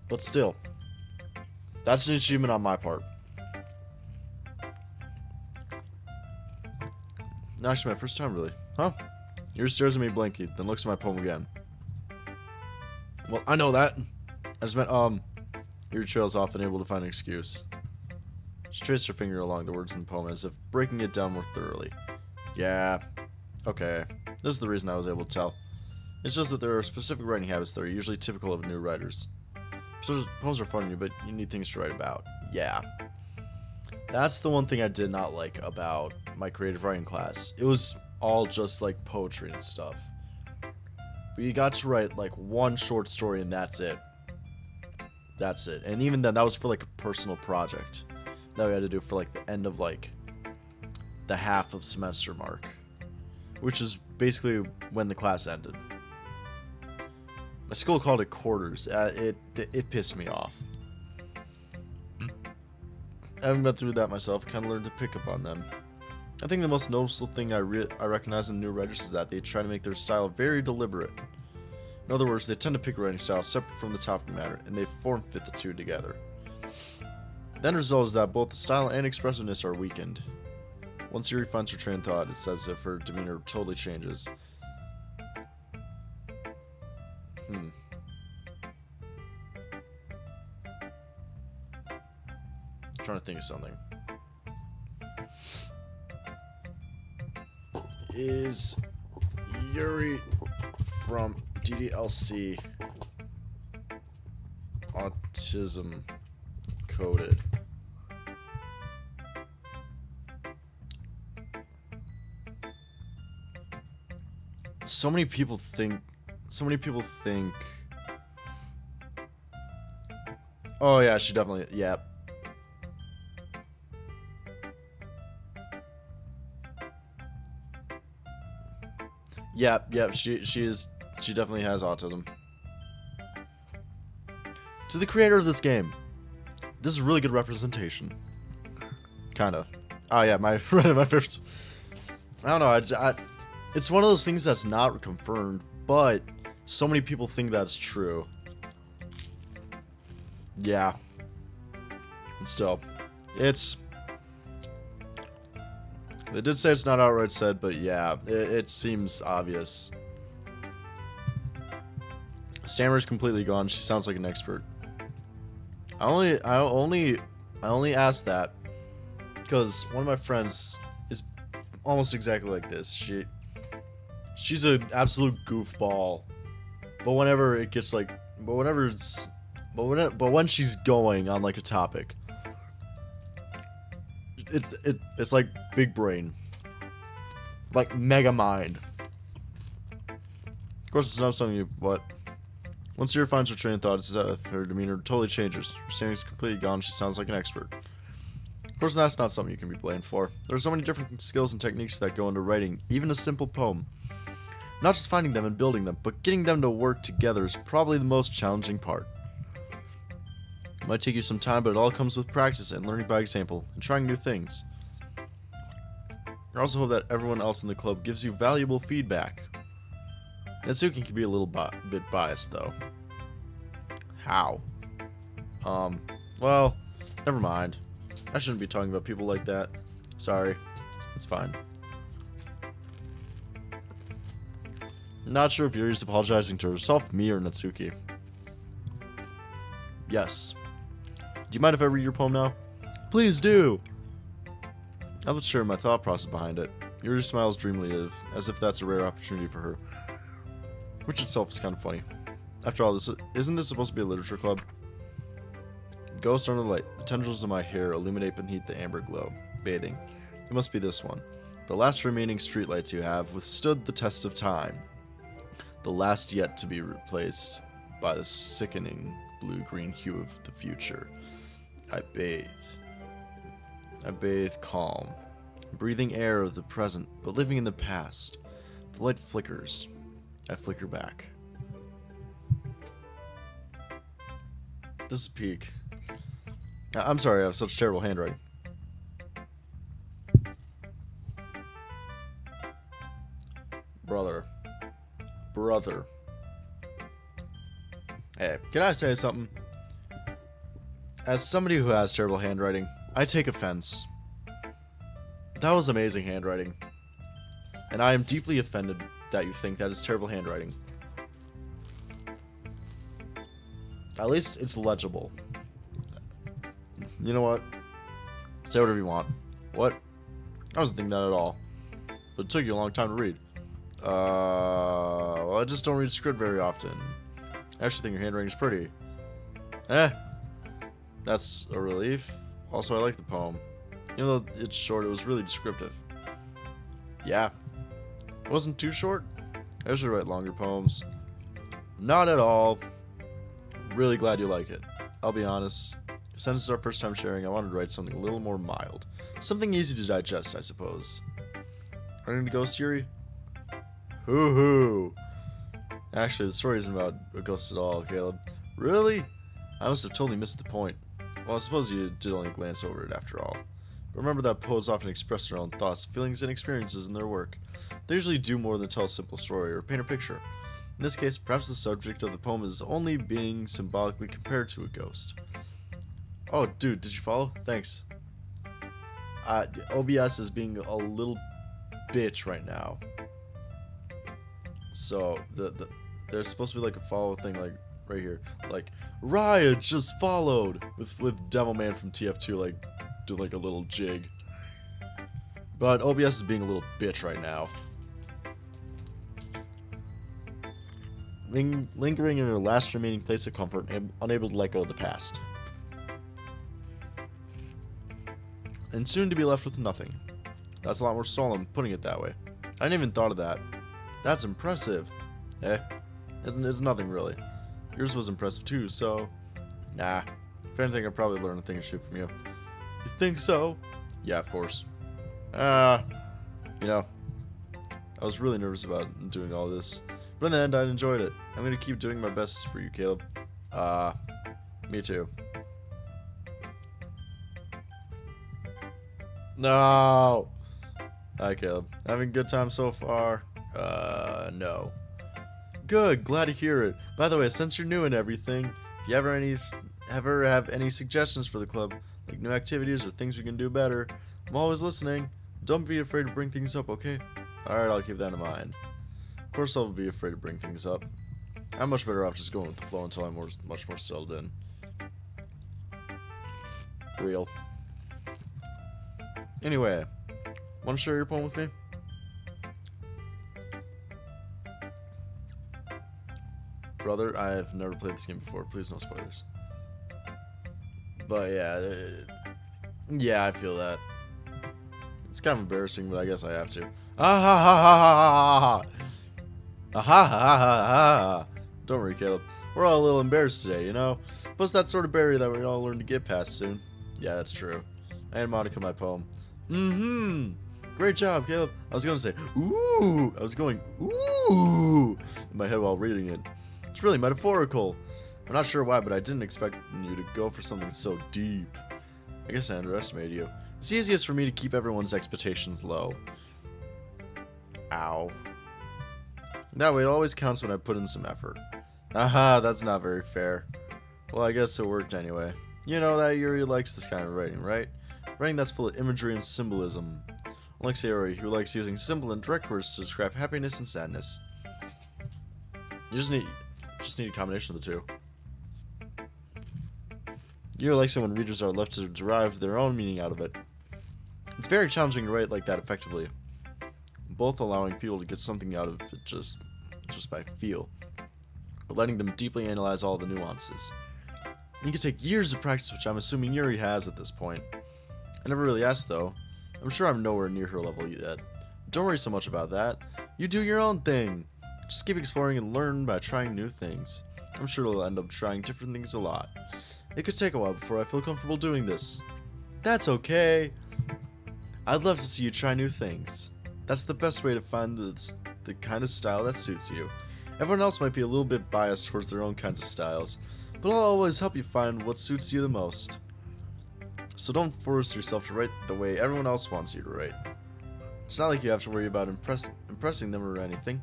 But still, that's an achievement on my part. Actually, my first time, really. Huh? Yuri stares at me blankly, then looks at my poem again. Well, I know that. I just meant, Yuri trails off, unable to find an excuse. She traced her finger along the words in the poem as if breaking it down more thoroughly. Yeah. Okay. This is the reason I was able to tell. It's just that there are specific writing habits that are usually typical of new writers. So poems are fun, but you need things to write about. Yeah. That's the one thing I did not like about my creative writing class. It was all just like poetry and stuff. But you got to write like one short story and that's it. That's it. And even then, that was for like a personal project that we had to do for like the end of like the half of semester mark, which is basically when the class ended. My school called it quarters. It pissed me off. Having been through that myself, I kind of learned to pick up on them. I think the most noticeable thing I recognize in new writers is that they try to make their style very deliberate. In other words, they tend to pick a writing style separate from the topic matter, and they form-fit the two together. The end result is that both the style and expressiveness are weakened. Once Yuri finds her train of thought, it's as if her demeanor totally changes. I'm trying to think of something. Is Yuri from DDLC autism coded? So many people think. Oh yeah, she definitely. Yeah. Yep. She definitely has autism. To the creator of this game, this is really good representation. Kinda. Oh yeah, my favorite. I don't know. It's one of those things that's not confirmed, but so many people think that's true. Yeah. And still, it's. They did say it's not outright said, but yeah, it seems obvious. Stammer's completely gone. She sounds like an expert. I only asked that because one of my friends is almost exactly like this. She's an absolute goofball, but whenever it gets like, but when she's going on like a topic, it's like big brain, like mega mind. course, it's not something you... What? Once Siri finds her train of thought, it's as if her demeanor totally changes. Her standing is completely gone. She sounds like an expert. Of course, that's not something you can be blamed for. There are so many different skills and techniques that go into writing even a simple poem. Not just finding them and building them, but getting them to work together is probably the most challenging part. It might take you some time, but it all comes with practice and learning by example and trying new things. I also hope that everyone else in the club gives you valuable feedback. Natsuki can be a little bit biased, though. How? Well, never mind. I shouldn't be talking about people like that. Sorry. It's fine. Not sure if Yuri's apologizing to herself, me, or Natsuki. Yes. Do you mind if I read your poem now? Please do! I'll share my thought process behind it. Yuri smiles dreamily, as if that's a rare opportunity for her. Which itself is kind of funny. After all, isn't this supposed to be a literature club? Ghost under the light. The tendrils of my hair illuminate beneath the amber glow. Bathing. It must be this one. The last remaining streetlights you have withstood the test of time. The last yet to be replaced by the sickening blue-green hue of the future. I bathe calm, breathing air of the present, but living in the past. The light flickers. I flicker back. This is peak. I'm sorry, I have such terrible handwriting. Brother. Hey, can I say something? As somebody who has terrible handwriting, I take offense. That was amazing handwriting. And I am deeply offended that you think that is terrible handwriting. At least it's legible. You know what? Say whatever you want. What? I wasn't thinking that at all. But it took you a long time to read. Well, I just don't read script very often. I actually think your handwriting is pretty. That's a relief. Also, I like the poem. Even though it's short, it was really descriptive. Yeah. It wasn't too short. I usually write longer poems. Not at all. Really glad you like it. I'll be honest. Since it's our first time sharing, I wanted to write something a little more mild. Something easy to digest, I suppose. Running to Ghost Yuri? Hoo-hoo. Actually, the story isn't about a ghost at all, Caleb. Really? I must have totally missed the point. Well, I suppose you did only glance over it after all. But remember that poets often express their own thoughts, feelings, and experiences in their work. They usually do more than tell a simple story or paint a picture. In this case, perhaps the subject of the poem is only being symbolically compared to a ghost. Oh, dude, did you follow? Thanks. OBS is being a little bitch right now. So, there's supposed to be like a follow thing, like, right here. Like, Riot just followed! With Devilman from TF2, like, do like a little jig. But OBS is being a little bitch right now. Lingering in her last remaining place of comfort and unable to let go of the past. And soon to be left with nothing. That's a lot more solemn, putting it that way. I hadn't even thought of that. That's impressive. It's nothing really. Yours was impressive too, so... Nah. If anything, I'd probably learn a thing or two from you. You think so? Yeah, of course. You know, I was really nervous about doing all this. But in the end, I enjoyed it. I'm gonna keep doing my best for you, Caleb. Me too. No! Hi, Caleb. Having a good time so far? No. Good, glad to hear it. By the way, since you're new and everything, if you ever have any suggestions for the club, like new activities or things we can do better, I'm always listening. Don't be afraid to bring things up, okay? Alright, I'll keep that in mind. Of course I'll be afraid to bring things up. I'm much better off just going with the flow until I'm much more settled in. Real. Anyway, want to share your poem with me? Brother, I have never played this game before. Please, no spoilers. But yeah, I feel that. It's kind of embarrassing, but I guess I have to. Ah ha ha ha ha ha ha! Aha ha ha ha ha. Don't worry, Caleb. We're all a little embarrassed today, you know? But it's that sort of barrier that we all learn to get past soon. Yeah, that's true. And Monica, my poem. Great job, Caleb. I was going to say, ooh. I was going, ooh, in my head while reading it. It's really metaphorical. I'm not sure why, but I didn't expect you to go for something so deep. I guess I underestimated you. It's easiest for me to keep everyone's expectations low. Ow. That way it always counts when I put in some effort. Aha, that's not very fair. Well, I guess it worked anyway. You know that Yuri likes this kind of writing, right? Writing that's full of imagery and symbolism. Unlike Sayori, who likes using simple and direct words to describe happiness and sadness. You just need a combination of the two. Yuri likes it when readers are left to derive their own meaning out of it. It's very challenging to write like that effectively. Both allowing people to get something out of it just by feel, but letting them deeply analyze all the nuances. You can take years of practice, which I'm assuming Yuri has at this point. I never really asked though. I'm sure I'm nowhere near her level yet. Don't worry so much about that. You do your own thing. Just keep exploring and learn by trying new things. I'm sure you'll end up trying different things a lot. It could take a while before I feel comfortable doing this. That's okay. I'd love to see you try new things. That's the best way to find the kind of style that suits you. Everyone else might be a little bit biased towards their own kinds of styles, but I'll always help you find what suits you the most. So don't force yourself to write the way everyone else wants you to write. It's not like you have to worry about impressing them or anything.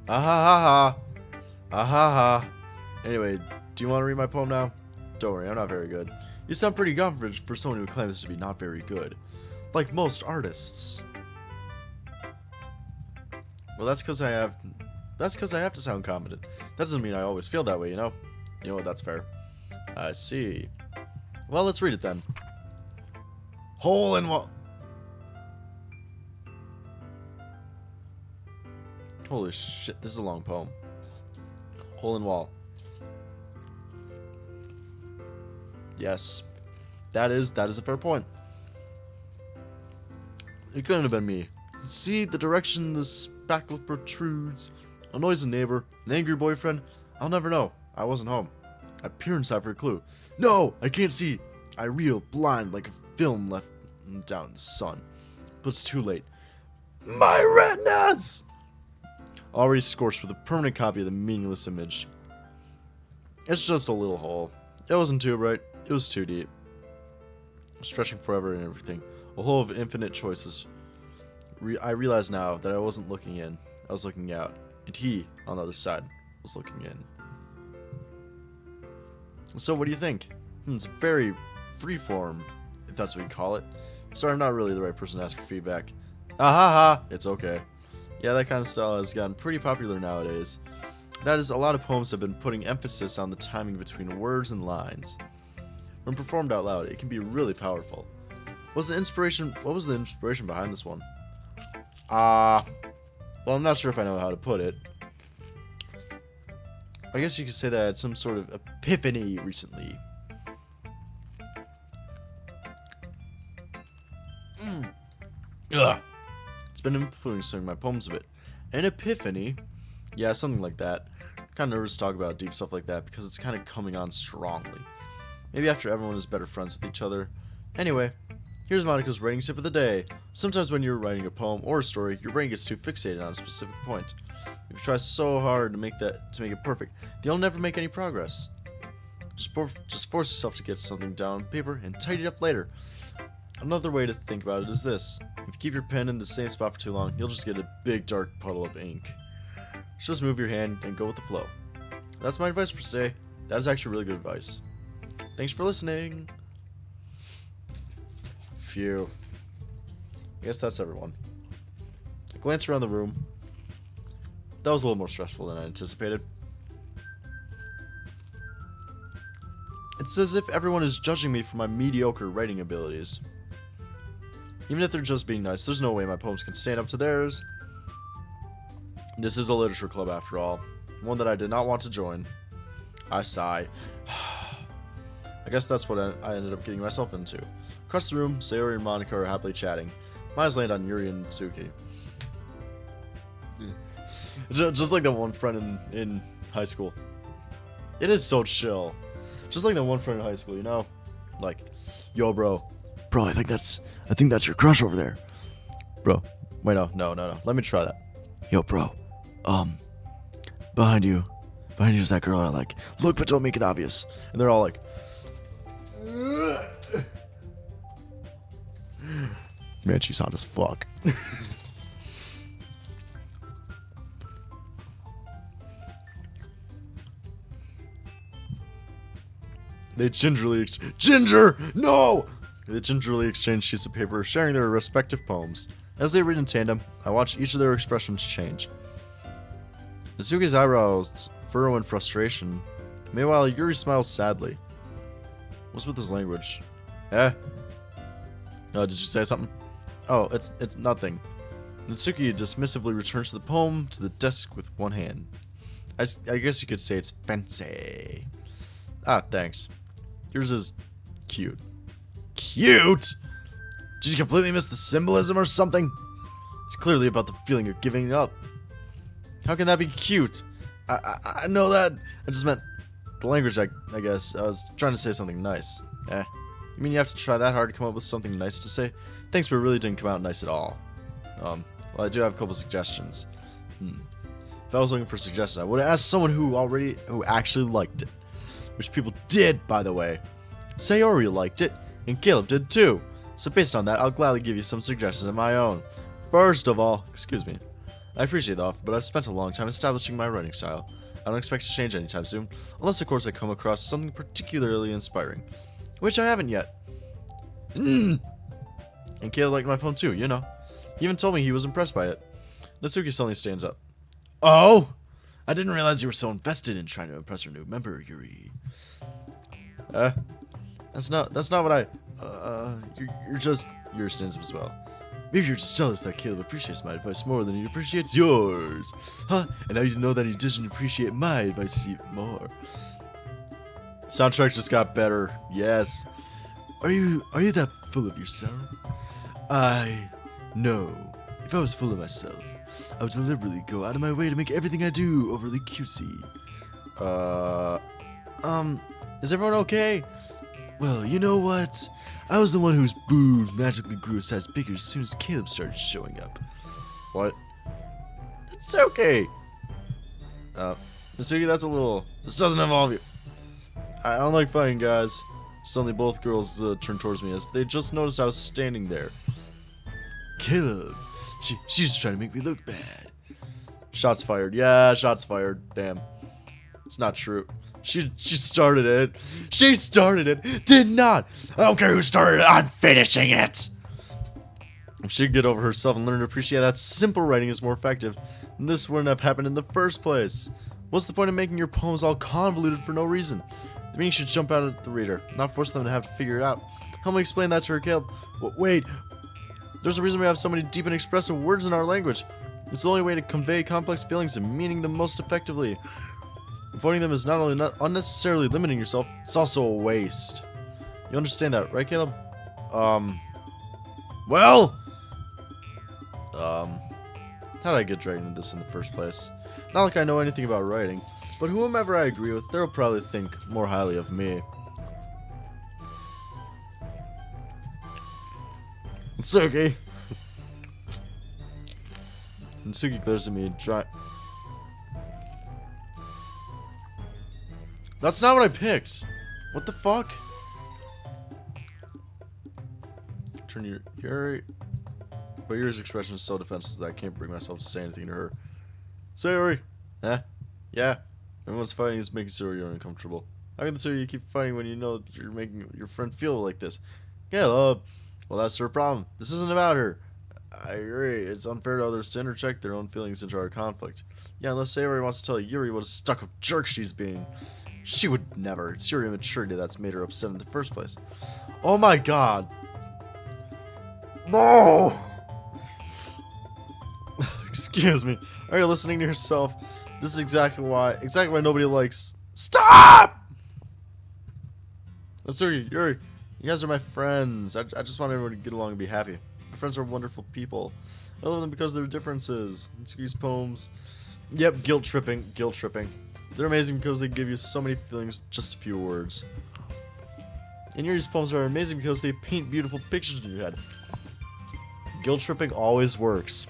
Ah ha ha ha. Ah ha ha. Anyway, do you want to read my poem now? Don't worry, I'm not very good. You sound pretty confident for someone who claims to be not very good. Like most artists. Well, that's because I have to sound confident. That doesn't mean I always feel that way, you know? You know what, that's fair. I see. Well, let's read it then. Hole in wall. Holy shit, this is a long poem. Hole in wall. Yes. That is a fair point. It couldn't have been me. See the direction the spackle protrudes. Annoys a neighbor, an angry boyfriend. I'll never know. I wasn't home. I peer inside for a clue. No, I can't see. I reel blind like a film left down in the sun. But it's too late. My retinas! Already scorched with a permanent copy of the meaningless image. It's just a little hole. It wasn't too bright. It was too deep. Stretching forever and everything. A hole of infinite choices. I realize now that I wasn't looking in. I was looking out. And he, on the other side, was looking in. So what do you think? It's very freeform, if that's what you call it. Sorry, I'm not really the right person to ask for feedback. Ah ha ha! It's okay. Yeah, that kind of style has gotten pretty popular nowadays. That is, a lot of poems have been putting emphasis on the timing between words and lines. When performed out loud, it can be really powerful. What was the inspiration behind this one? Well, I'm not sure if I know how to put it. I guess you could say that I had some sort of epiphany recently. Ugh. It's been influencing my poems a bit. An epiphany? Yeah, something like that. I'm kind of nervous to talk about deep stuff like that because it's kind of coming on strongly. Maybe after everyone is better friends with each other. Anyway, here's Monica's writing tip of the day. Sometimes when you're writing a poem or a story, your brain gets too fixated on a specific point. If you try so hard to make it perfect, you'll never make any progress. Just force yourself to get something down on paper and tidy it up later. Another way to think about it is this. If you keep your pen in the same spot for too long, you'll just get a big dark puddle of ink. Just move your hand and go with the flow. That's my advice for today. That is actually really good advice. Thanks for listening. Phew. I guess that's everyone. I glance around the room. That was a little more stressful than I anticipated. It's as if everyone is judging me for my mediocre writing abilities. Even if they're just being nice, there's no way my poems can stand up to theirs. This is a literature club after all. One that I did not want to join. I sigh. I guess that's what I ended up getting myself into. Across the room, Sayori and Monica are happily chatting. My eyes land on Yuri and Tsuki. Just like that one friend in high school. It is so chill. Just like that one friend in high school, you know? Like, yo, bro. Bro, I think that's your crush over there. Bro, wait, no. Let me try that. Yo, bro. Behind you is that girl I like. Look, but don't make it obvious. And they're all like, man, she's hot as fuck. They gingerly exchange sheets of paper, sharing their respective poems. As they read in tandem, I watch each of their expressions change. Natsuki's eyebrows furrow in frustration. Meanwhile, Yuri smiles sadly. What's with his language? Eh? Did you say something? Oh, it's nothing. Natsuki dismissively returns the poem to the desk with one hand. I guess you could say it's fancy. Ah, thanks. Yours is cute. Cute? Did you completely miss the symbolism or something? It's clearly about the feeling of giving up. How can that be cute? I know that. I just meant the language, I guess. I was trying to say something nice. Eh. You mean you have to try that hard to come up with something nice to say? Thanks, but it really didn't come out nice at all. Well, I do have a couple suggestions. If I was looking for suggestions, I would have asked someone who actually liked it. Which people did, by the way. Sayori liked it, and Caleb did too. So based on that, I'll gladly give you some suggestions of my own. First of all, excuse me. I appreciate the offer, but I've spent a long time establishing my writing style. I don't expect to change anytime soon, unless of course I come across something particularly inspiring. Which I haven't yet. And Caleb liked my poem too, you know. He even told me he was impressed by it. Natsuki suddenly stands up. Oh! I didn't realize you were so invested in trying to impress your new member, Yuri. That's not what I... You're just... Yuri stands up as well. Maybe you're just jealous that Caleb appreciates my advice more than he appreciates yours. Huh? And now you know that he doesn't appreciate my advice even more. Soundtrack just got better. Yes. Are you that full of yourself? No. If I was full of myself, I would deliberately go out of my way to make everything I do overly cutesy. Is everyone okay? Well, you know what? I was the one whose boo magically grew a size bigger as soon as Caleb started showing up. What? It's okay. Natsuki, that's a little... This doesn't involve you. I don't like fighting, guys. Suddenly both girls turned towards me as if they just noticed I was standing there. Caleb, she's just trying to make me look bad. Shots fired. Yeah, shots fired. Damn. It's not true. She started it. She started it. Did not. I don't care who started it. I'm finishing it. If she'd get over herself and learn to appreciate that simple writing is more effective, then this wouldn't have happened in the first place. What's the point of making your poems all convoluted for no reason? The meaning should jump out at the reader, not force them to have to figure it out. Help me explain that to her, Caleb. Wait. There's a reason we have so many deep and expressive words in our language. It's the only way to convey complex feelings and meaning them most effectively. Avoiding them is not only not unnecessarily limiting yourself, it's also a waste. You understand that, right, Caleb? Well? How did I get dragged into this in the first place? Not like I know anything about writing, but whomever I agree with, they'll probably think more highly of me. Natsuki! Natsuki glares at me and That's not what I picked! What the fuck? Turn your Yuri. But Yuri's expression is so defenseless that I can't bring myself to say anything to her. Sayori! Huh? Yeah. Everyone's fighting is making Sayori uncomfortable. How can the two of you keep fighting when you know you're making your friend feel like this? Caleb! Well, that's her problem. This isn't about her. I agree. It's unfair to others to interject their own feelings into our conflict. Yeah, unless Sayori wants to tell Yuri what a stuck-up jerk she's being. She would never. It's your immaturity that's made her upset in the first place. Oh my god. No! Excuse me. Are you listening to yourself? This is exactly why nobody likes... Stop! Natsuki, Yuri, you guys are my friends. I just want everyone to get along and be happy. My friends are wonderful people. I love them because of their differences. Natsuki's poems Yep, guilt tripping, guilt tripping. They're amazing because they give you so many feelings, just a few words. And Yuri's poems are amazing because they paint beautiful pictures in your head. Guilt tripping always works.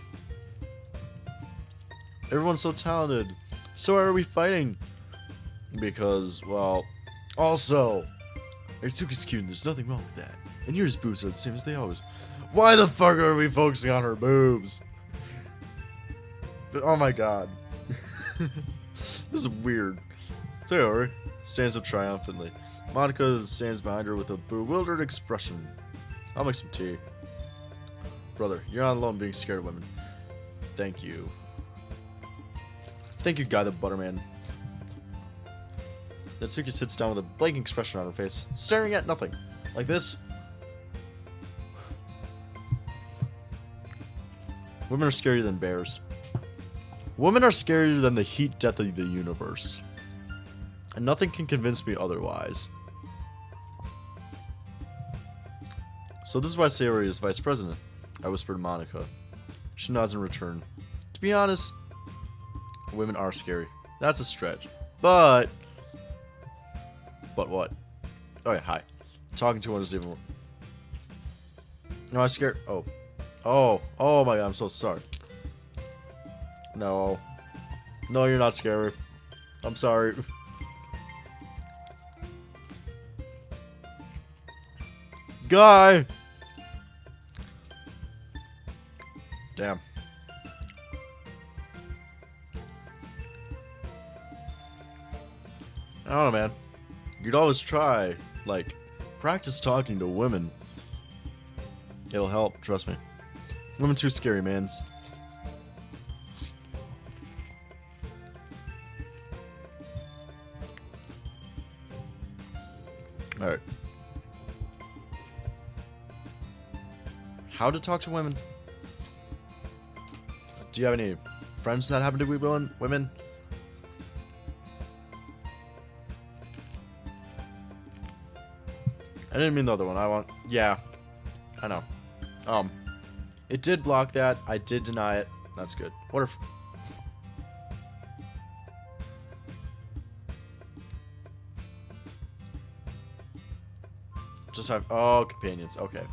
Everyone's so talented. So why are we fighting? Because, well, also, Itsuki's cute and there's nothing wrong with that. And Yuri's boobs are the same as they always. Why the fuck are we focusing on her boobs? But, oh my god. This is weird. Sayori stands up triumphantly. Monica stands behind her with a bewildered expression. I'll make some tea. Brother, you're not alone being scared of women. Thank you. Thank you, Guy the Butterman. Natsuki sits down with a blank expression on her face, staring at nothing. Like this. Women are scarier than bears. Women are scarier than the heat death of the universe. And nothing can convince me otherwise. So this is why Sayori is vice president, I whispered to Monica. She nods in return. To be honest, women are scary. That's a stretch. But what? Oh yeah, hi. Talking to one is even more. Am I scared? Oh my god, I'm so sorry. No, you're not scary. I'm sorry. Guy! Damn. I don't know, man. You'd always try, like, practice talking to women. It'll help, trust me. Women too scary, mans. Alright. How to talk to women? Do you have any friends that happen to be women? I didn't mean the other one. Yeah. I know. It did block that. I did deny it. That's good. What if... Just have... Oh, companions. Okay.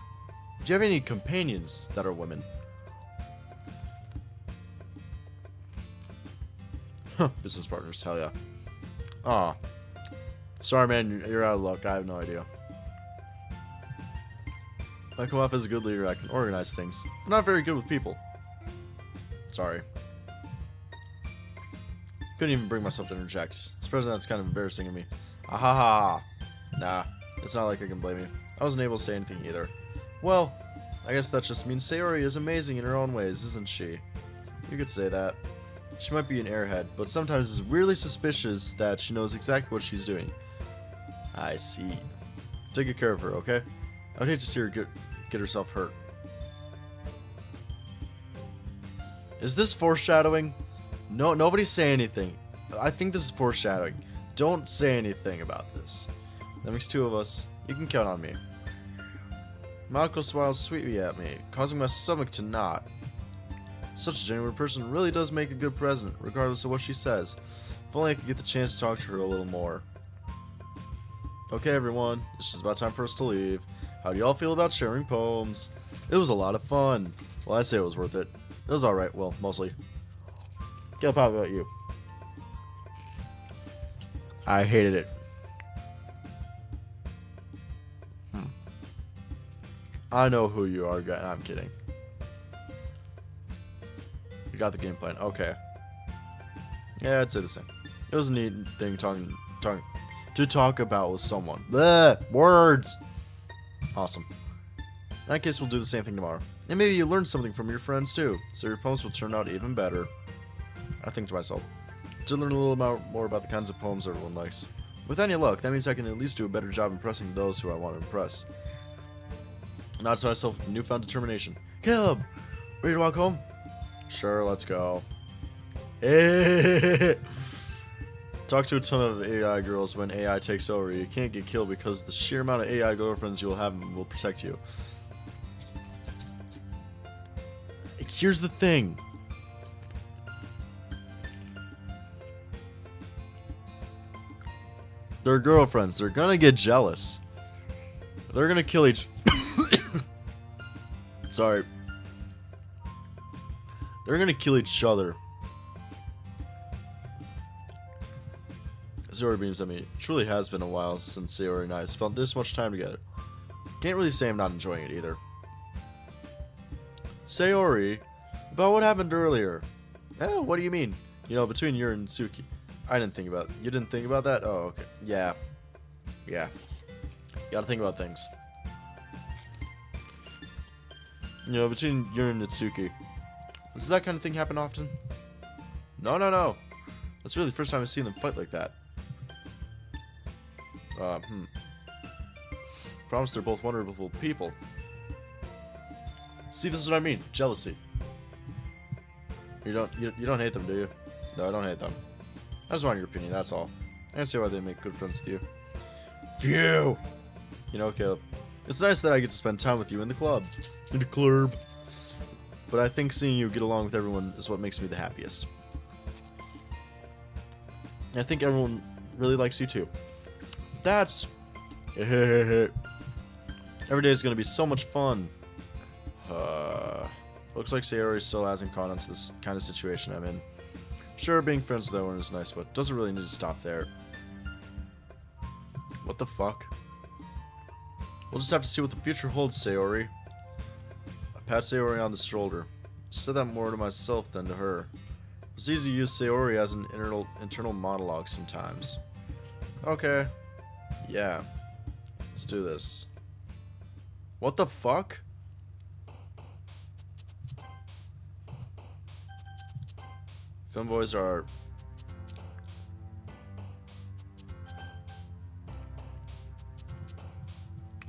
Do you have any companions that are women? Huh. Business partners. Hell yeah. Aw. Sorry, man. You're out of luck. I have no idea. I come off as a good leader. I can organize things. I'm not very good with people. Sorry. Couldn't even bring myself to interject. As president, that's kind of embarrassing of me. Ahaha. Nah. It's not like I can blame you. I wasn't able to say anything either. Well, I guess that just means Sayori is amazing in her own ways, isn't she? You could say that. She might be an airhead, but sometimes it's weirdly suspicious that she knows exactly what she's doing. I see. Take good care of her, okay? I'd hate to see her get herself hurt. Is this foreshadowing? No, nobody say anything. I think this is foreshadowing. Don't say anything about this. That makes two of us. You can count on me. Malco smiles sweetly at me, causing my stomach to knot. Such a genuine person really does make a good president, regardless of what she says. If only I could get the chance to talk to her a little more. Okay, everyone, it's just about time for us to leave. How do y'all feel about sharing poems? It was a lot of fun. Well, I'd say it was worth it. It was alright, well, mostly. Caleb, how about you? I hated it. I know who you are, guy. I'm kidding. You got the game plan. Okay. Yeah, I'd say the same. It was a neat thing to talk about with someone. Bleh, words. Awesome. In that case, we'll do the same thing tomorrow. And maybe you learn something from your friends too, so your poems will turn out even better. I think to myself, to learn a little more about the kinds of poems everyone likes. With any luck, that means I can at least do a better job impressing those who I want to impress. Not to myself with newfound determination. Caleb, ready to walk home? Sure, let's go. Hey! Talk to a ton of AI girls when AI takes over. You can't get killed because the sheer amount of AI girlfriends you'll have will protect you. Here's the thing. They're girlfriends. They're gonna get jealous. They're gonna kill each... Sorry. They're gonna kill each other. Sayori beams at me. It truly has been a while since Sayori and I spent this much time together. Can't really say I'm not enjoying it either. Sayori, about what happened earlier. What do you mean? You know, between you and Suki. I didn't think about it. You didn't think about that? Oh, okay. Yeah. Yeah. Gotta think about things. You know, between you and Natsuki. Does that kind of thing happen often? No. That's really the first time I've seen them fight like that. Promise they're both wonderful people. See, this is what I mean. Jealousy. You don't hate them, do you? No, I don't hate them. I just want your opinion, that's all. I can see why they make good friends with you. Phew! You know, Caleb, it's nice that I get to spend time with you in the club. In the club. But I think seeing you get along with everyone is what makes me the happiest. And I think everyone really likes you too. That's... Every day is going to be so much fun. Looks like Sayori still hasn't caught on to this kind of situation I'm in. Sure, being friends with everyone is nice, but doesn't really need to stop there. What the fuck? We'll just have to see what the future holds, Sayori. I pat Sayori on the shoulder. I said that more to myself than to her. It's easy to use Sayori as an internal monologue sometimes. Okay. Yeah. Let's do this. What the fuck? Femboys are...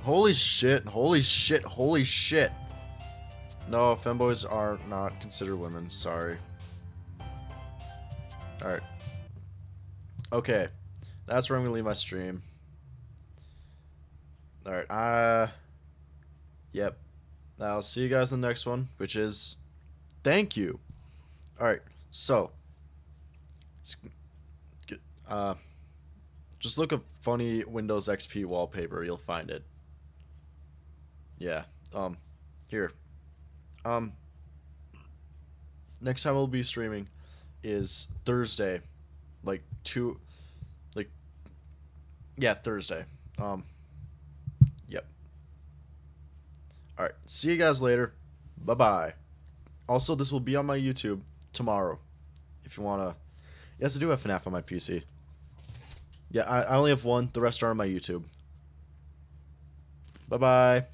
Holy shit, holy shit, holy shit. No, femboys are not considered women, sorry. Alright. Okay. That's where I'm gonna leave my stream. Alright, yep. I'll see you guys in the next one, which is... Thank you. Alright, so... just look up funny Windows XP wallpaper, you'll find it. Yeah, here. Next time we'll be streaming is Thursday. Yeah, Thursday. Yep. Alright, see you guys later. Bye-bye. Also, this will be on my YouTube tomorrow. If you wanna... Yes, I do have FNaF on my PC. Yeah, I only have one. The rest are on my YouTube. Bye-bye.